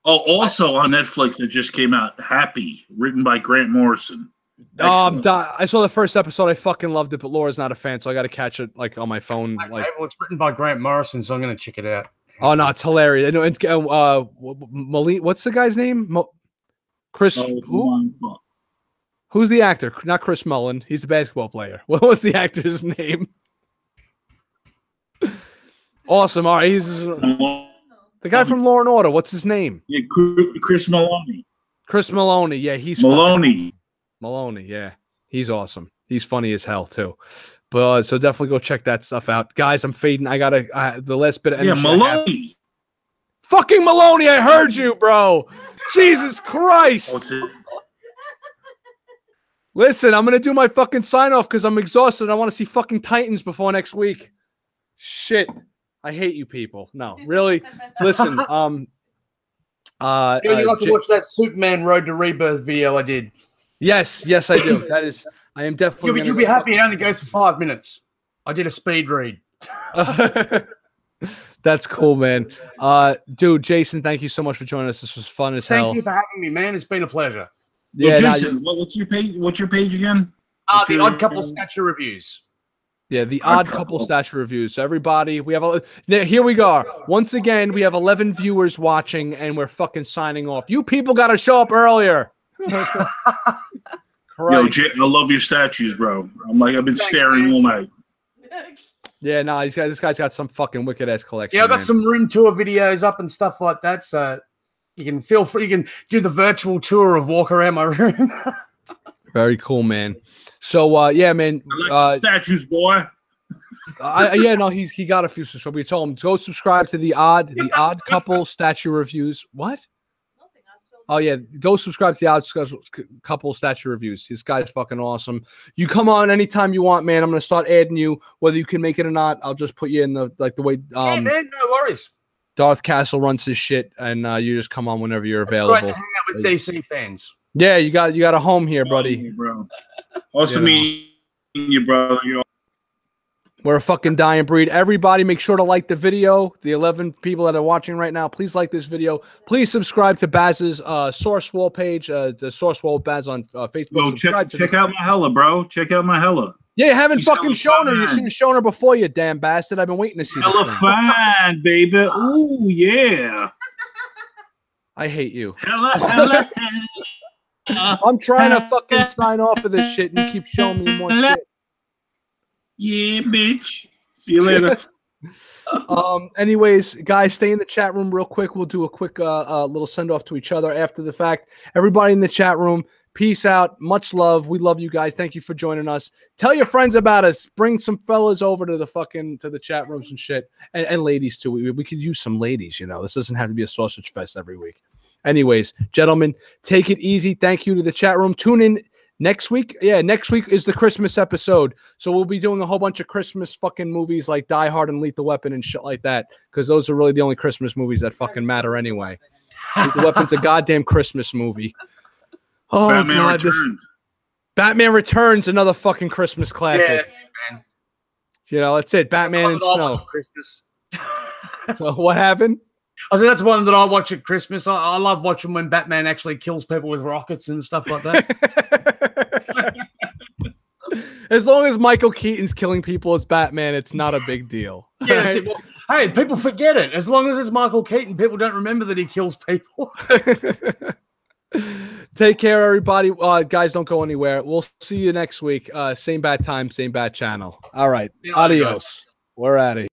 also on Netflix it just came out. Happy, written by Grant Morrison. I saw the first episode. I fucking loved it, but Laura's not a fan, so I got to catch it like on my phone. Well, it's written by Grant Morrison, so I'm gonna check it out. Oh no, it's hilarious. I know. And what's the guy's name? Chris. Who's the actor? Not Chris Mullen. He's a basketball player. What's the actor's name? Awesome. All right, he's the guy from Law and Order. What's his name? Yeah, Chris Maloney. Chris Maloney. Yeah, he's Maloney. Maloney. Yeah, he's awesome. He's funny as hell too. But so definitely go check that stuff out, guys. I'm fading. I gotta the last bit of energy. Yeah, Maloney. Fucking Maloney. I heard you, bro. Jesus Christ. Listen, I'm gonna do my fucking sign off because I'm exhausted. I want to see fucking Titans before next week. Shit. I hate you people. No, really. Listen, you have to watch that Superman Road to Rebirth video I did. Yes, I do. That is, I am definitely. You'll be happy. It only goes for 5 minutes. I did a speed read. That's cool, man. Dude, Jason, thank you so much for joining us. This was fun as hell. Thank you for having me, man. It's been a pleasure. Yeah, Jason, what's your page? What's your page again? The Odd Couple Statue Reviews. Yeah, the Odd Couple Statue Reviews. So everybody, we have here we go. Once again, we have 11 viewers watching, and we're fucking signing off. You people got to show up earlier. Yo, Jay, I love your statues, bro. I've been staring all night. Yeah, no, this guy's got some fucking wicked ass collection. Yeah, I got some room tour videos up and stuff like that, so you can feel free. You can do the virtual tour of walk around my room. Very cool, man. So yeah, man. I like statues, boy. He got a few subscribers. We told him go subscribe to the Odd Couple Statue Reviews. What? Oh yeah, go subscribe to the Odd Couple Statue Reviews. This guy's fucking awesome. You come on anytime you want, man. I'm gonna start adding you, whether you can make it or not. I'll just put you in the way. Yeah, man, no worries. Darth Castle runs his shit, and you just come on whenever you're available. It's great to hang out with DC fans. Yeah, you got a home here, buddy. Bro. Also meeting you, brother. We're a fucking dying breed. Everybody, make sure to like the video. The 11 people that are watching right now, please like this video. Please subscribe to Baz's Source Wall page, the Source Wall Baz on Facebook. Yo, check out my hella, bro. Check out my hella. Yeah, you haven't fucking shown her. You should have shown her before, you damn bastard. I've been waiting to see this hella fine, baby. Ooh, yeah. I hate you. Hella. I'm trying to fucking sign off of this shit and you keep showing me more shit. Yeah, bitch. See you later. Anyways, guys, stay in the chat room real quick. We'll do a quick little send off to each other after the fact. Everybody in the chat room, peace out. Much love. We love you guys. Thank you for joining us. Tell your friends about us. Bring some fellas over to the chat rooms and shit, and ladies too. We could use some ladies. You know, this doesn't have to be a sausage fest every week. Anyways, gentlemen, take it easy. Thank you to the chat room. Tune in next week. Yeah, next week is the Christmas episode. So we'll be doing a whole bunch of Christmas fucking movies like Die Hard and Lethal Weapon and shit like that. Because those are really the only Christmas movies that fucking matter anyway. Lethal Weapon's a goddamn Christmas movie. Oh, Batman God. Returns. Batman Returns, another fucking Christmas classic. Yeah, man. You know, that's it. Batman and That's one that I Snow. watch at Christmas. So what happened? I think that's one that I watch at Christmas. I love watching when Batman actually kills people with rockets and stuff like that. As long as Michael Keaton's killing people as Batman, it's not a big deal. Yeah, that's it. Well, hey, people forget it. As long as it's Michael Keaton, people don't remember that he kills people. Take care, everybody. Guys, don't go anywhere. We'll see you next week. Same bad time, same bad channel. All right. Yeah, Adios. We're at it.